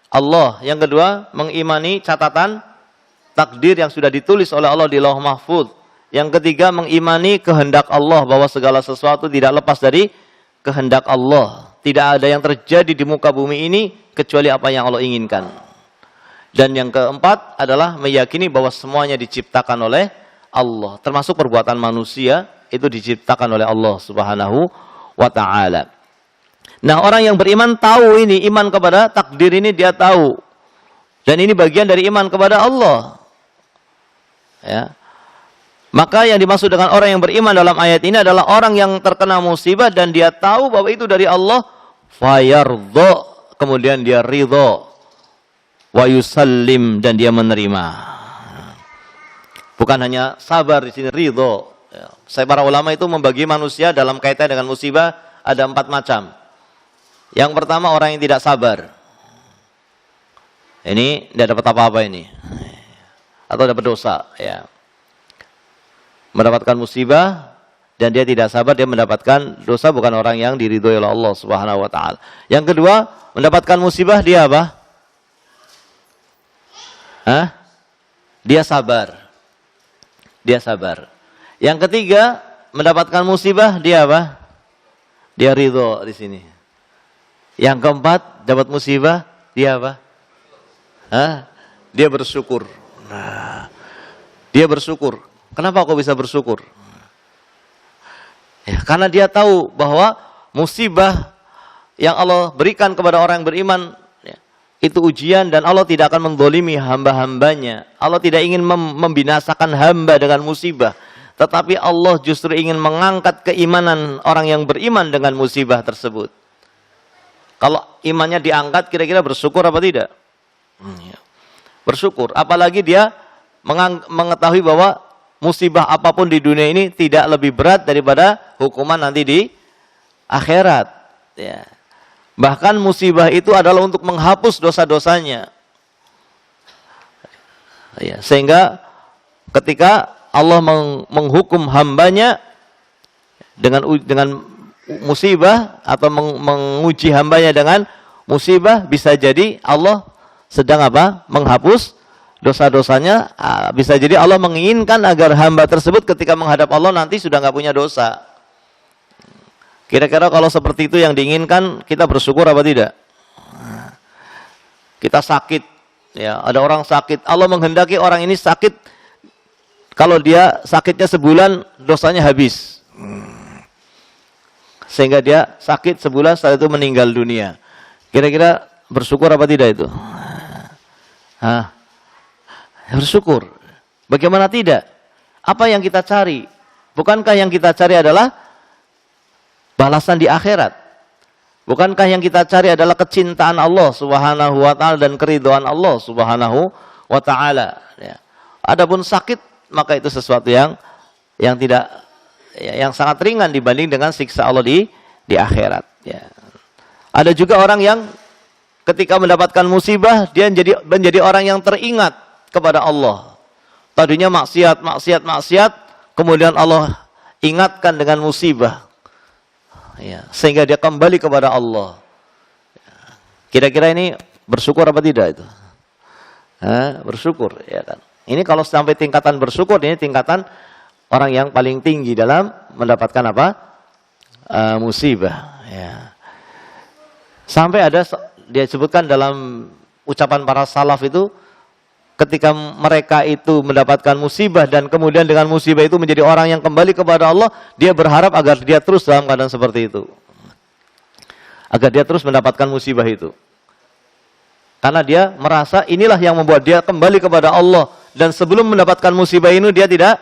Allah. Yang kedua, mengimani catatan takdir yang sudah ditulis oleh Allah di Lauh Mahfuz. Yang ketiga, mengimani kehendak Allah, bahwa segala sesuatu tidak lepas dari kehendak Allah. Tidak ada yang terjadi di muka bumi ini kecuali apa yang Allah inginkan. Dan yang keempat adalah meyakini bahwa semuanya diciptakan oleh Allah, termasuk perbuatan manusia itu diciptakan oleh Allah Subhanahu wa ta'ala. Nah, orang yang beriman tahu ini, iman kepada takdir ini dia tahu. Dan ini bagian dari iman kepada Allah. Ya. Maka yang dimaksud dengan orang yang beriman dalam ayat ini adalah orang yang terkena musibah dan dia tahu bahwa itu dari Allah, fayardha, kemudian dia ridha, wa yusallim, dan dia menerima. Bukan hanya sabar di sini, ridha. Ya. Para ulama itu membagi manusia dalam kaitan dengan musibah ada 4 macam. Yang pertama, orang yang tidak sabar. Ini tidak dapat apa-apa ini. Atau dapat dosa. Ya. Mendapatkan musibah dan dia tidak sabar, dia mendapatkan dosa, bukan orang yang diridhoi oleh Allah Subhanahu wa ta'ala. Yang kedua, mendapatkan musibah dia apa? Hah? Dia sabar. Dia sabar. Yang ketiga, mendapatkan musibah dia apa? Dia ridho di sini. Yang keempat, dapat musibah, dia apa? Hah? Dia bersyukur. Nah, dia bersyukur. Kenapa kok bisa bersyukur? Ya, karena dia tahu bahwa musibah yang Allah berikan kepada orang yang beriman, ya, itu ujian, dan Allah tidak akan mendolimi hamba-hambanya. Allah tidak ingin membinasakan hamba dengan musibah. Tetapi Allah justru ingin mengangkat keimanan orang yang beriman dengan musibah tersebut. Kalau imannya diangkat, kira-kira bersyukur apa tidak? Bersyukur. Apalagi dia mengetahui bahwa musibah apapun di dunia ini tidak lebih berat daripada hukuman nanti di akhirat. Ya. Bahkan musibah itu adalah untuk menghapus dosa-dosanya. Ya. Sehingga ketika Allah menghukum hambanya dengan musibah atau menguji hambanya dengan musibah, bisa jadi Allah sedang apa? Menghapus dosa-dosanya. Bisa jadi Allah menginginkan agar hamba tersebut ketika menghadap Allah nanti sudah nggak punya dosa. Kira-kira kalau seperti itu yang diinginkan, kita bersyukur apa tidak? Kita sakit, ya, ada orang sakit. Allah menghendaki orang ini sakit. Kalau dia sakitnya sebulan, dosanya habis. Sehingga dia sakit sebulan, setelah itu meninggal dunia. Kira-kira bersyukur apa tidak itu? Hah? Bersyukur. Bagaimana tidak? Apa yang kita cari? Bukankah yang kita cari adalah balasan di akhirat? Bukankah yang kita cari adalah kecintaan Allah Subhanahu wa ta'ala dan keridhaan Allah Subhanahu wa ta'ala? Ya. Adapun sakit, maka itu sesuatu yang tidak, yang sangat ringan dibanding dengan siksa Allah di akhirat. Ya. Ada juga orang yang ketika mendapatkan musibah, dia menjadi orang yang teringat kepada Allah. Tadinya maksiat, kemudian Allah ingatkan dengan musibah. Ya, sehingga dia kembali kepada Allah. Kira-kira ini bersyukur apa tidak itu? Bersyukur, ya kan? Ini kalau sampai tingkatan bersyukur, ini tingkatan orang yang paling tinggi dalam mendapatkan apa? Musibah. Ya. Sampai ada, dia sebutkan dalam ucapan para salaf itu, ketika mereka itu mendapatkan musibah dan kemudian dengan musibah itu menjadi orang yang kembali kepada Allah, dia berharap agar dia terus dalam keadaan seperti itu. agar dia terus mendapatkan musibah itu. Karena dia merasa inilah yang membuat dia kembali kepada Allah. Dan sebelum mendapatkan musibah ini dia tidak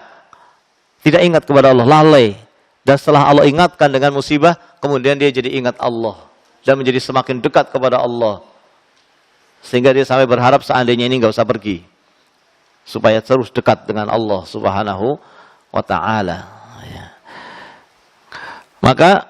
ingat kepada Allah, lalai. Dan setelah Allah ingatkan dengan musibah, kemudian dia jadi ingat Allah. Dan menjadi semakin dekat kepada Allah. Sehingga dia sampai berharap seandainya ini nggak usah pergi. Supaya terus dekat dengan Allah Subhanahu wa ta'ala. Maka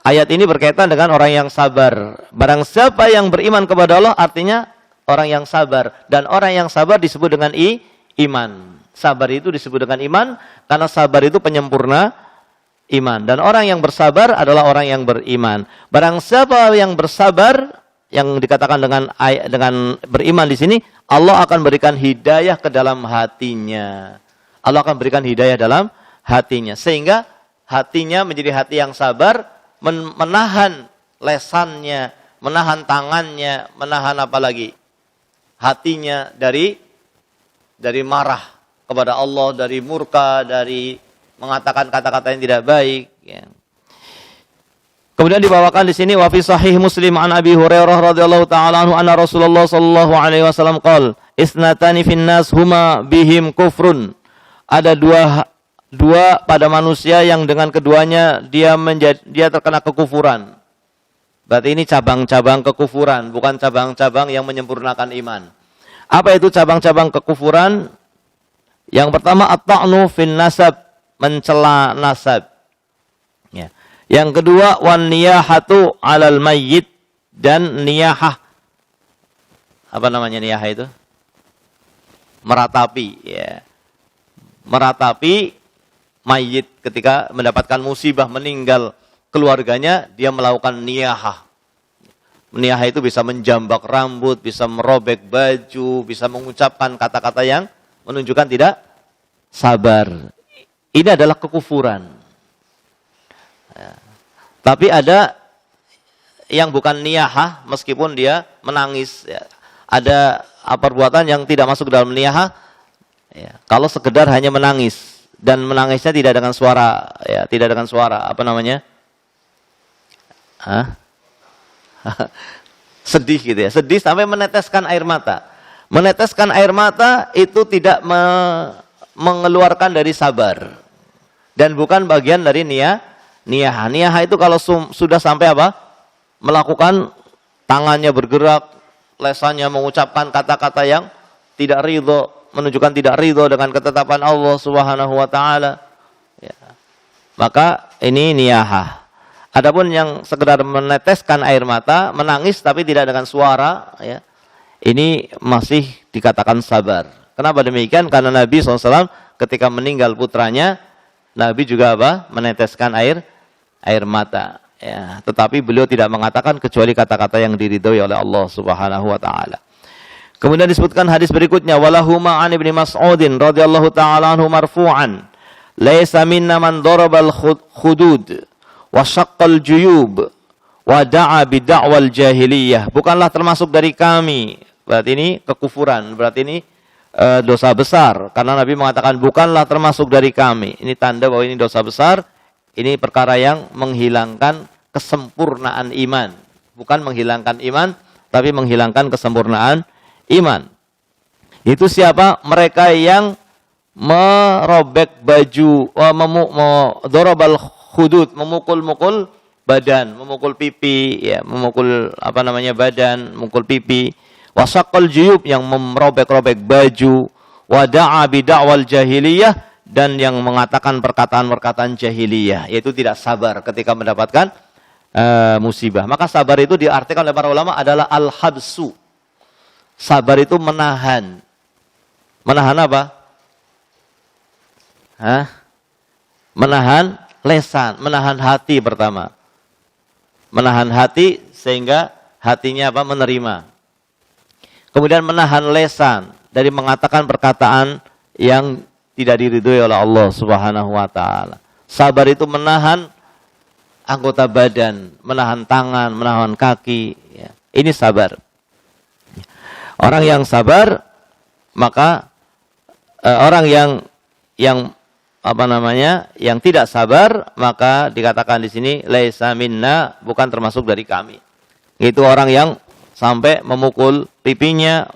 ayat ini berkaitan dengan orang yang sabar. Barang siapa yang beriman kepada Allah artinya orang yang sabar. Dan orang yang sabar disebut dengan iman. Sabar itu disebut dengan iman karena sabar itu penyempurna iman. Dan orang yang bersabar adalah orang yang beriman. Barang siapa yang bersabar, yang dikatakan dengan beriman di sini, Allah akan berikan hidayah ke dalam hatinya. Allah akan berikan hidayah dalam hatinya. Sehingga hatinya menjadi hati yang sabar, menahan lesannya, menahan tangannya, menahan apa lagi? Hatinya dari marah kepada Allah, dari murka, dari mengatakan kata-kata yang tidak baik. Ya. Kemudian dibawakan di sini wa fi sahih Muslim an Abi Hurairah radhiyallahu taala anhu anna Rasulullah sallallahu alaihi wasallam qaal isnatani fin nas huma bihim kufrun. Ada dua pada manusia yang dengan keduanya dia terkena kekufuran. Berarti ini cabang-cabang kekufuran, bukan cabang-cabang yang menyempurnakan iman. Apa itu cabang-cabang kekufuran? Yang pertama at-ta'nu fin nasab, mencela nasab. Ya. Yang kedua wan niyahatu 'alal mayyit, dan niyahah. Apa namanya niyahah itu? Meratapi, ya. Meratapi mayit ketika mendapatkan musibah, meninggal keluarganya, dia melakukan niyahah. Niyahah itu bisa menjambak rambut, bisa merobek baju, bisa mengucapkan kata-kata yang menunjukkan tidak sabar. Ini adalah kekufuran. Ya. Tapi ada yang bukan niyahah, meskipun dia menangis. Ya. Ada perbuatan yang tidak masuk dalam niyahah. Ya. Kalau sekedar hanya menangis. Dan menangisnya tidak dengan suara. Ya, tidak dengan suara. Apa namanya? Sedih gitu ya. Sedih sampai meneteskan air mata. Meneteskan air mata itu tidak mengeluarkan dari sabar. Dan bukan bagian dari niyahah. Niyahah itu kalau sudah sampai apa? Melakukan tangannya bergerak, lesannya mengucapkan kata-kata yang tidak ridho, menunjukkan tidak ridho dengan ketetapan Allah Subhanahu wa taala. Ya. Maka ini niyahah. Adapun yang sekedar meneteskan air mata, menangis tapi tidak dengan suara, ya. Ini masih dikatakan sabar. Kenapa demikian? Karena Nabi SAW ketika meninggal putranya, Nabi juga apa? Meneteskan air mata. Ya, tetapi beliau tidak mengatakan kecuali kata-kata yang diridhoi oleh Allah Subhanahu wa taala. Kemudian disebutkan hadis berikutnya, walahuma an Ibnu Mas'udin radhiyallahu taala anhu marfu'an, laisa minna man darabal khudud wa syaqqal juyub wa da'a bi da'wal jahiliyah. Bukanlah termasuk dari kami. Berarti ini kekufuran, berarti ini dosa besar. Karena Nabi mengatakan bukanlah termasuk dari kami. Ini tanda bahwa ini dosa besar. Ini perkara yang menghilangkan kesempurnaan iman. Bukan menghilangkan iman, tapi menghilangkan kesempurnaan iman. Itu siapa? Mereka yang merobek baju, dorobal khudud, memukul-mukul badan, memukul pipi, ya, memukul badan, memukul pipi. Wasaqal juyub, yang merobek-robek baju. Wada'a bida'wal jahiliyah, dan yang mengatakan perkataan-perkataan jahiliyah, yaitu tidak sabar ketika mendapatkan musibah. Maka sabar itu diartikan oleh para ulama adalah al-habsu. Sabar itu menahan. Menahan apa? Menahan lesan, menahan hati pertama. Menahan hati sehingga hatinya apa? Menerima. Kemudian menahan lesan dari mengatakan perkataan yang tidak diridhoi oleh Allah Subhanahu wa taala. Sabar itu menahan anggota badan, menahan tangan, menahan kaki, ya. Ini sabar. Orang yang sabar, maka orang yang yang tidak sabar, maka dikatakan di sini laisa minna, bukan termasuk dari kami. Itu orang yang sampai memukul pipinya,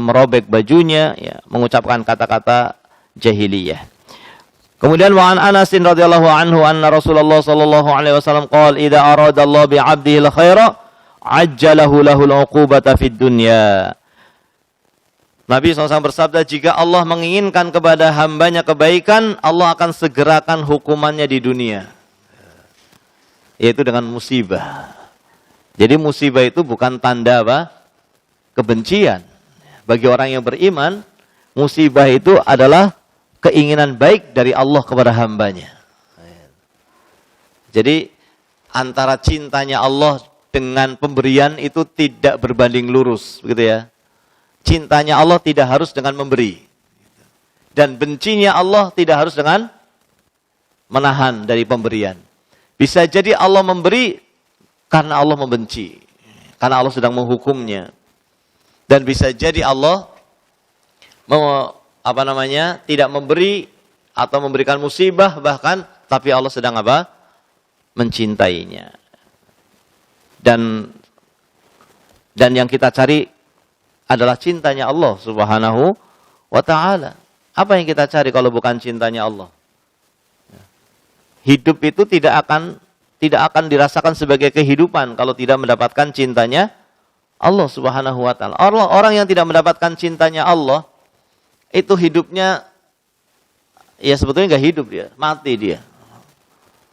merobek bajunya, ya, mengucapkan kata-kata jahiliyah. Kemudian wa an Anas radhiyallahu anhu anna Rasulullah sallallahu alaihi wasallam qala idza arada Allah bi 'abdihi al-khaira ajjalahu lahul 'uqubata fid dunya. Nabi SAW bersabda, jika Allah menginginkan kepada hambanya kebaikan, Allah akan segerakan hukumannya di dunia. Yaitu dengan musibah. Jadi musibah itu bukan tanda apa? Kebencian. Bagi orang yang beriman, musibah itu adalah keinginan baik dari Allah kepada hambanya. Jadi antara cintanya Allah dengan pemberian itu tidak berbanding lurus, begitu ya. Cintanya Allah tidak harus dengan memberi. Dan bencinya Allah tidak harus dengan menahan dari pemberian. Bisa jadi Allah memberi karena Allah membenci. Karena Allah sedang menghukumnya. Dan bisa jadi Allah tidak memberi atau memberikan musibah bahkan, tapi Allah sedang apa? Mencintainya. Dan yang kita cari adalah cintanya Allah Subhanahu wa ta'ala. Apa yang kita cari kalau bukan cintanya Allah? Hidup itu tidak akan dirasakan sebagai kehidupan kalau tidak mendapatkan cintanya Allah Subhanahu wa ta'ala. Orang yang tidak mendapatkan cintanya Allah, itu hidupnya, ya sebetulnya nggak hidup dia, mati dia.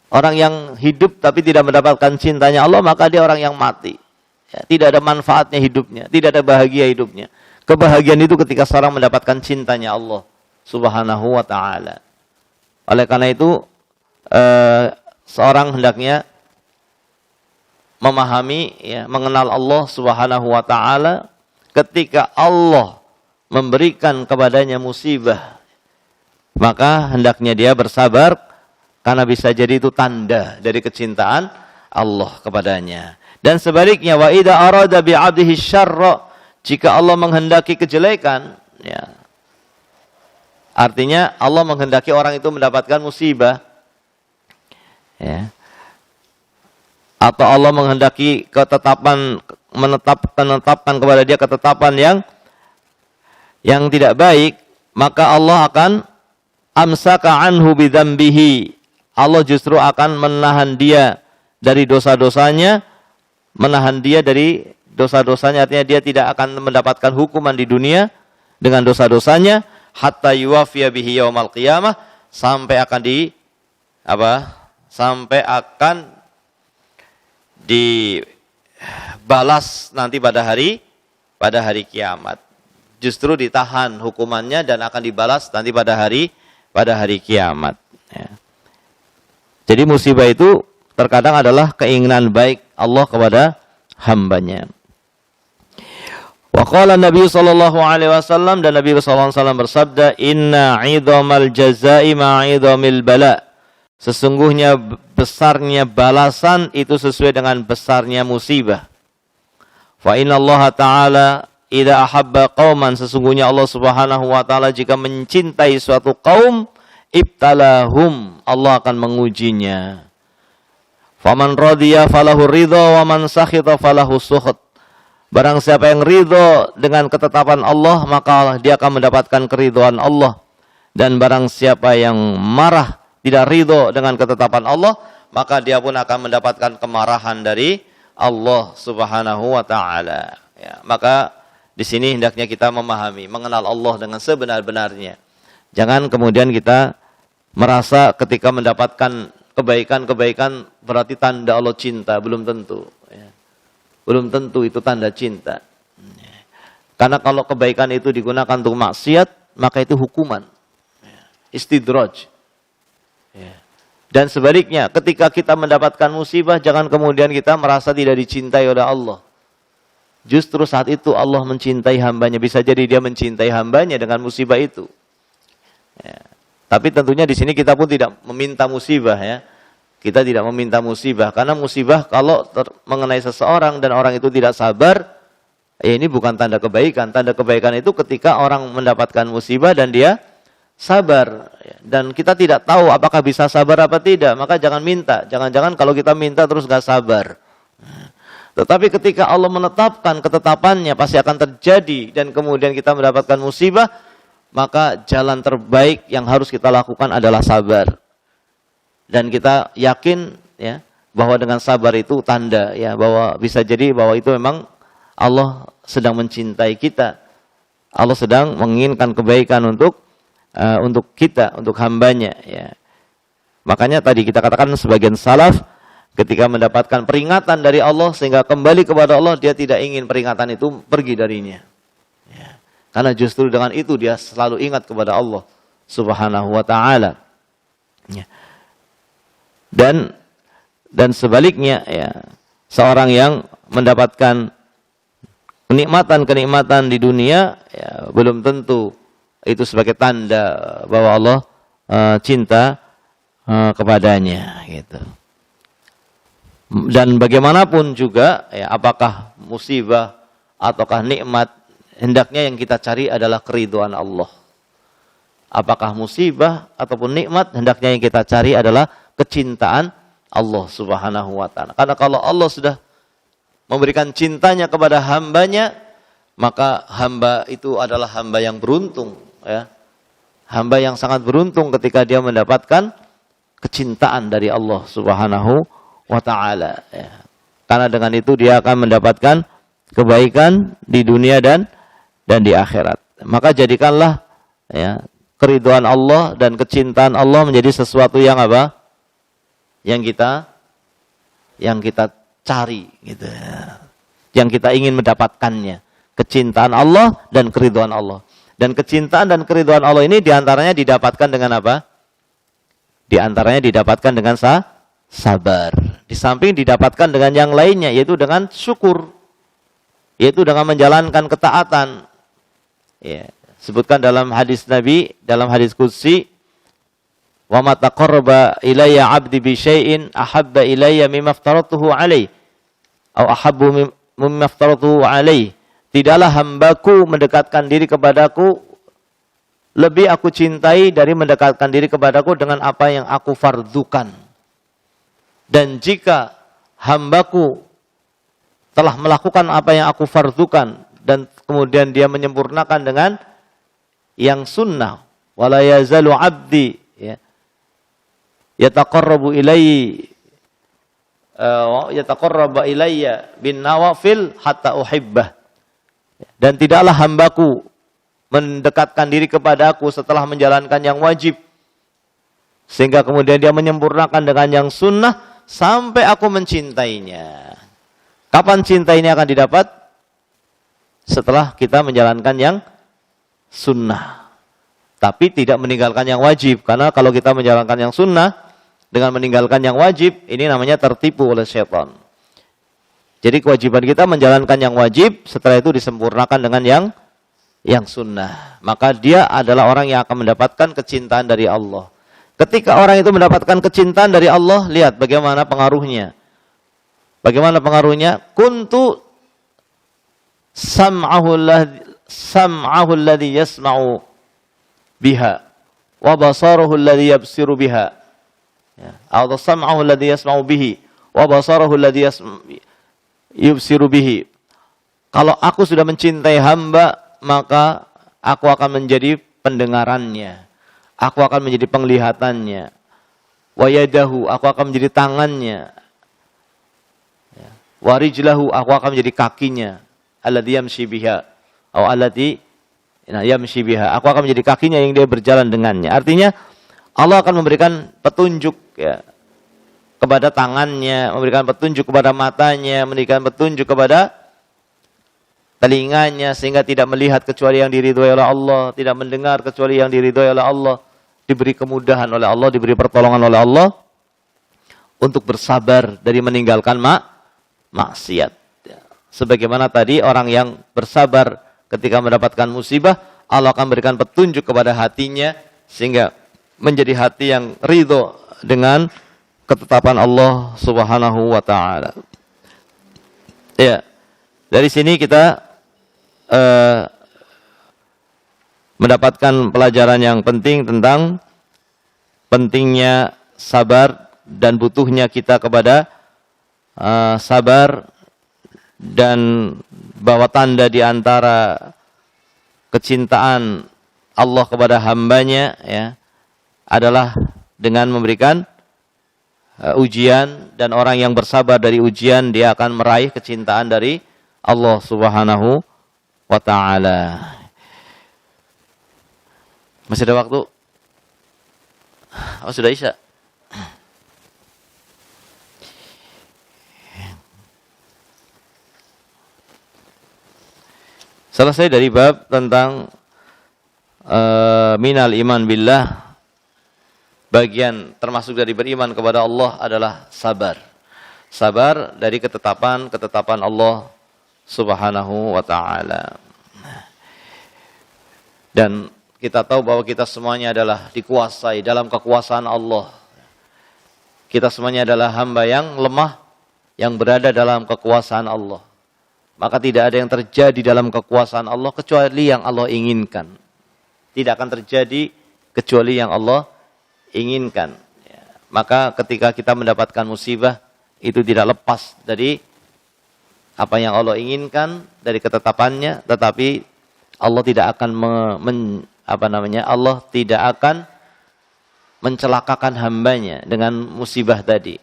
Orang yang hidup tapi tidak mendapatkan cintanya Allah, maka dia orang yang mati. Ya, tidak ada manfaatnya hidupnya, tidak ada bahagia hidupnya. Kebahagiaan itu ketika seorang mendapatkan cintanya Allah Subhanahu wa ta'ala. Oleh karena itu, seorang hendaknya memahami, ya, mengenal Allah Subhanahu wa ta'ala ketika Allah memberikan kepadanya musibah. Maka hendaknya dia bersabar, karena bisa jadi itu tanda dari kecintaan Allah kepadanya. Dan sebaliknya, wa idza arada bi 'abdihi syarra, jika Allah menghendaki kejelekan, ya. Artinya Allah menghendaki orang itu mendapatkan musibah. Ya. Atau Allah menghendaki menetapkan kepada dia ketetapan yang tidak baik, maka Allah akan amsaka anhu bidzambihi. Allah justru akan menahan dia dari dosa-dosanya, artinya dia tidak akan mendapatkan hukuman di dunia dengan dosa-dosanya, hatta yuwafiya bihi yaumal qiyamah, sampai akan dibalas nanti pada hari kiamat. Justru ditahan hukumannya dan akan dibalas nanti pada hari kiamat. Ya. Jadi musibah itu terkadang adalah keinginan baik Allah kepada hambanya. Wa qala Nabi sallallahu alaihi wasallam, dan Nabi sallallahu alaihi wasallam bersabda, inna 'idhamal jazaa'i ma'idhamil bala. Sesungguhnya besarnya balasan itu sesuai dengan besarnya musibah. Fa inna Allah ta'ala idza ahabba qauman, sesungguhnya Allah Subhanahu wa taala jika mencintai suatu kaum, ibtalahum, Allah akan mengujinya. Faman radiya falahu ridha wa man sakhita falahu sukht. Barang siapa yang ridho dengan ketetapan Allah, maka dia akan mendapatkan keridhaan Allah. Dan barang siapa yang marah, tidak ridho dengan ketetapan Allah, maka dia pun akan mendapatkan kemarahan dari Allah Subhanahu wa ta'ala. Ya, maka di sini hendaknya kita memahami, mengenal Allah dengan sebenar-benarnya. Jangan kemudian kita merasa ketika mendapatkan kebaikan-kebaikan berarti tanda Allah cinta, belum tentu. Ya. Belum tentu itu tanda cinta. Ya. Karena kalau kebaikan itu digunakan untuk maksiat, maka itu hukuman. Ya. Istidraj. Ya. Dan sebaliknya, ketika kita mendapatkan musibah, jangan kemudian kita merasa tidak dicintai oleh Allah. Justru saat itu Allah mencintai hambanya. Bisa jadi dia mencintai hambanya dengan musibah itu. Ya. Tapi tentunya di sini kita pun tidak meminta musibah, ya. Kita tidak meminta musibah. Karena musibah kalau mengenai seseorang dan orang itu tidak sabar, ya ini bukan tanda kebaikan. Tanda kebaikan itu ketika orang mendapatkan musibah dan dia sabar. Dan kita tidak tahu apakah bisa sabar apa tidak. Maka jangan minta. Jangan-jangan kalau kita minta terus gak sabar. Tetapi ketika Allah menetapkan ketetapannya pasti akan terjadi dan kemudian kita mendapatkan musibah, maka jalan terbaik yang harus kita lakukan adalah sabar. Dan kita yakin ya bahwa dengan sabar itu tanda ya bahwa bisa jadi bahwa itu memang Allah sedang mencintai kita. Allah sedang menginginkan kebaikan untuk kita, untuk hambanya ya. Makanya tadi kita katakan sebagian salaf ketika mendapatkan peringatan dari Allah sehingga kembali kepada Allah, dia tidak ingin peringatan itu pergi darinya. Ya. Karena justru dengan itu dia selalu ingat kepada Allah Subhanahu wa taala. Ya. Dan sebaliknya ya, seorang yang mendapatkan kenikmatan-kenikmatan di dunia ya, belum tentu itu sebagai tanda bahwa Allah cinta kepadanya gitu. Dan bagaimanapun juga ya, apakah musibah ataukah nikmat, hendaknya yang kita cari adalah keridhaan Allah. Apakah musibah ataupun nikmat, hendaknya yang kita cari adalah kecintaan Allah Subhanahu wa taala. Karena kalau Allah sudah memberikan cintanya kepada hambanya, maka hamba itu adalah hamba yang beruntung ya. Hamba yang sangat beruntung ketika dia mendapatkan kecintaan dari Allah Subhanahu wa ta'ala ya. Karena dengan itu dia akan mendapatkan kebaikan di dunia dan di akhirat. Maka jadikanlah ya, keridhaan Allah dan kecintaan Allah menjadi sesuatu yang apa? Yang kita cari gitu ya. Yang kita ingin mendapatkannya. Kecintaan Allah dan keridhaan Allah. Dan kecintaan dan keridhaan Allah ini diantaranya didapatkan dengan apa? Diantaranya didapatkan dengan sabar. Di samping didapatkan dengan yang lainnya, yaitu dengan syukur. Yaitu dengan menjalankan ketaatan. Ya, sebutkan dalam hadis Nabi, dalam hadis qudsi, wa ma taqarraba ilayya 'abdi bi syai'in ahabba ilayya mimma aftaratuhu 'alaihi atau ahabbu mimma aftaratuhu 'alaihi. Tidaklah hambaku mendekatkan diri kepadaku lebih aku cintai dari mendekatkan diri kepadaku dengan apa yang aku fardukan. Dan jika hambaku telah melakukan apa yang aku fardukan dan kemudian dia menyempurnakan dengan yang sunnah, wala yazalu 'abdi ya yataqarrabu ilayya bin nawafil hatta uhibbah. Dan tidaklah hambaku mendekatkan diri kepadaku setelah menjalankan yang wajib sehingga kemudian dia menyempurnakan dengan yang sunnah sampai aku mencintainya. Kapan cinta ini akan didapat? Setelah kita menjalankan yang sunnah. Tapi tidak meninggalkan yang wajib. Karena kalau kita menjalankan yang sunnah dengan meninggalkan yang wajib, ini namanya tertipu oleh syaitan. Jadi kewajiban kita menjalankan yang wajib, setelah itu disempurnakan dengan yang sunnah. Maka dia adalah orang yang akan mendapatkan kecintaan dari Allah. Ketika orang itu mendapatkan kecintaan dari Allah, lihat bagaimana pengaruhnya. Bagaimana pengaruhnya? Kuntu sam'ahu alladhi yasma'u biha wa basaruhu alladhi yabsiru biha. Atau sam'ahu alladhi yasma'u bihi wa basaruhu alladhi yubsiru bihi. Kalau aku sudah mencintai hamba, maka aku akan menjadi pendengarannya. Aku akan menjadi penglihatannya. Wa yadahu, aku akan menjadi tangannya. Wa rijlahu, aku akan menjadi kakinya. Alladhi yamshi biha. Atau alladhi yamshi biha. Aku akan menjadi kakinya yang dia berjalan dengannya. Artinya Allah akan memberikan petunjuk ya, kepada tangannya, memberikan petunjuk kepada matanya, memberikan petunjuk kepada telinganya sehingga tidak melihat kecuali yang diridhoi oleh Allah, tidak mendengar kecuali yang diridhoi oleh Allah, diberi kemudahan oleh Allah, diberi pertolongan oleh Allah untuk bersabar dari meninggalkan maksiat. Sebagaimana tadi orang yang bersabar ketika mendapatkan musibah, Allah akan berikan petunjuk kepada hatinya sehingga menjadi hati yang ridho dengan ketetapan Allah Subhanahu wa taala. Ya. Dari sini kita mendapatkan pelajaran yang penting tentang pentingnya sabar dan butuhnya kita kepada sabar dan bahwa tanda di antara kecintaan Allah kepada hambanya ya adalah dengan memberikan ujian, dan orang yang bersabar dari ujian dia akan meraih kecintaan dari Allah Subhanahu wa taala. Masih ada waktu? Oh, sudah Isya. Selesai dari bab tentang minal iman billah. Bagian termasuk dari beriman kepada Allah adalah sabar. Sabar dari ketetapan Allah Subhanahu wa ta'ala. Dan kita tahu bahwa kita semuanya adalah dikuasai dalam kekuasaan Allah. Kita semuanya adalah hamba yang lemah, yang berada dalam kekuasaan Allah. Maka tidak ada yang terjadi dalam kekuasaan Allah kecuali yang Allah inginkan. Tidak akan terjadi kecuali yang Allah inginkan. Maka ketika kita mendapatkan musibah, itu tidak lepas dari apa yang Allah inginkan, dari ketetapannya, tetapi Allah tidak akan Allah tidak akan mencelakakan hambanya dengan musibah tadi.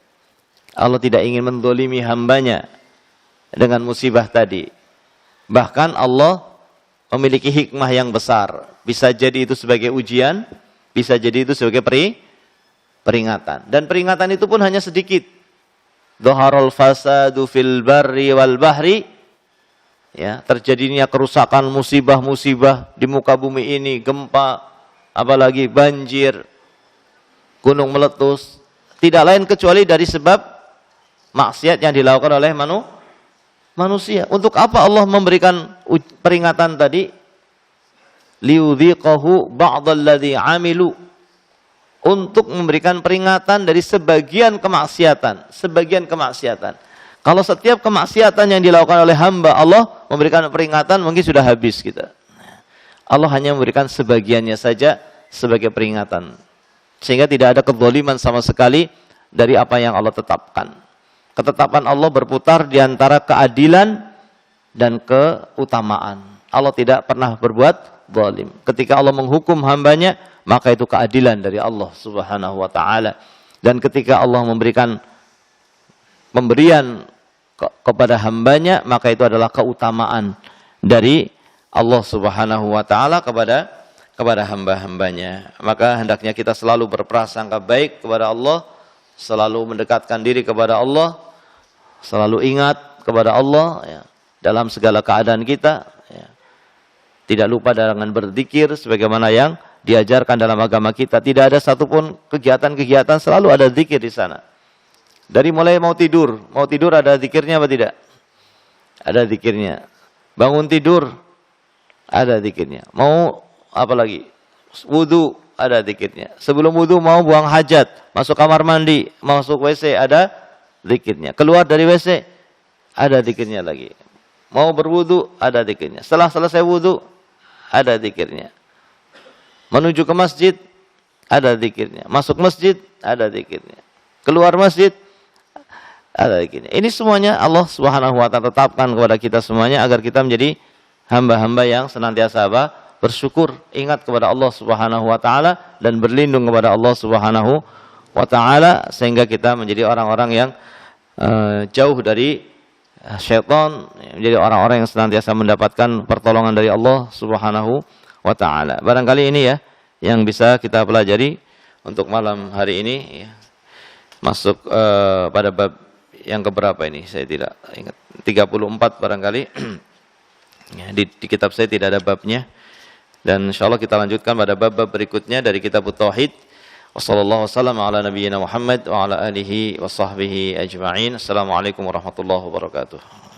Allah tidak ingin mendolimi hambanya dengan musibah tadi. Bahkan Allah memiliki hikmah yang besar. Bisa jadi itu sebagai ujian, bisa jadi itu sebagai peringatan. Dan peringatan itu pun hanya sedikit. Dhaharul fasadu fil barri wal bahri. Ya, terjadinya kerusakan, musibah-musibah di muka bumi ini, gempa, apalagi banjir, gunung meletus, tidak lain kecuali dari sebab maksiat yang dilakukan oleh manusia. Untuk apa Allah memberikan peringatan tadi? Liudhiqahu ba'dalladzi 'amilu, untuk memberikan peringatan dari sebagian kemaksiatan. Kalau setiap kemaksiatan yang dilakukan oleh hamba Allah memberikan peringatan, mungkin sudah habis kita. Allah hanya memberikan sebagiannya saja sebagai peringatan. Sehingga tidak ada kezaliman sama sekali dari apa yang Allah tetapkan. Ketetapan Allah berputar di antara keadilan dan keutamaan. Allah tidak pernah berbuat zalim. Ketika Allah menghukum hambanya, maka itu keadilan dari Allah Subhanahu wa taala. Dan ketika Allah memberikan pemberian kepada hambanya, maka itu adalah keutamaan dari Allah Subhanahu wa taala kepada hamba-hambanya. Maka hendaknya kita selalu berprasangka baik kepada Allah, selalu mendekatkan diri kepada Allah, selalu ingat kepada Allah ya, dalam segala keadaan kita ya. Tidak lupa dengan berzikir sebagaimana yang diajarkan dalam agama kita. Tidak ada satupun kegiatan-kegiatan, selalu ada zikir di sana. Dari mulai mau tidur ada zikirnya apa tidak? Ada zikirnya. Bangun tidur ada zikirnya. Mau apa lagi? Wudu ada zikirnya. Sebelum wudu mau buang hajat, masuk kamar mandi, masuk WC ada zikirnya. Keluar dari WC ada zikirnya lagi. Mau berwudu ada zikirnya. Setelah selesai wudu ada zikirnya. Menuju ke masjid ada zikirnya. Masuk masjid ada zikirnya. Keluar masjid ada zikirnya. Ini semuanya Allah Subhanahu wa taala tetapkan kepada kita semuanya agar kita menjadi hamba-hamba yang senantiasa bersyukur, ingat kepada Allah Subhanahu wa taala dan berlindung kepada Allah Subhanahu wa taala sehingga kita menjadi orang-orang yang jauh dari syaitan, menjadi orang-orang yang senantiasa mendapatkan pertolongan dari Allah Subhanahu wa taala. Barangkali ini ya yang bisa kita pelajari untuk malam hari ini ya. Masuk pada bab yang keberapa ini? Saya tidak ingat. 34 barangkali. Ya, di kitab saya tidak ada babnya. Dan insyaallah kita lanjutkan pada bab-bab berikutnya dari kitab Tauhid. Wassallallahu wasallam ala nabiyyina Muhammad wa ala alihi wa sahbihi ajma'in. Assalamualaikum warahmatullahi wabarakatuh.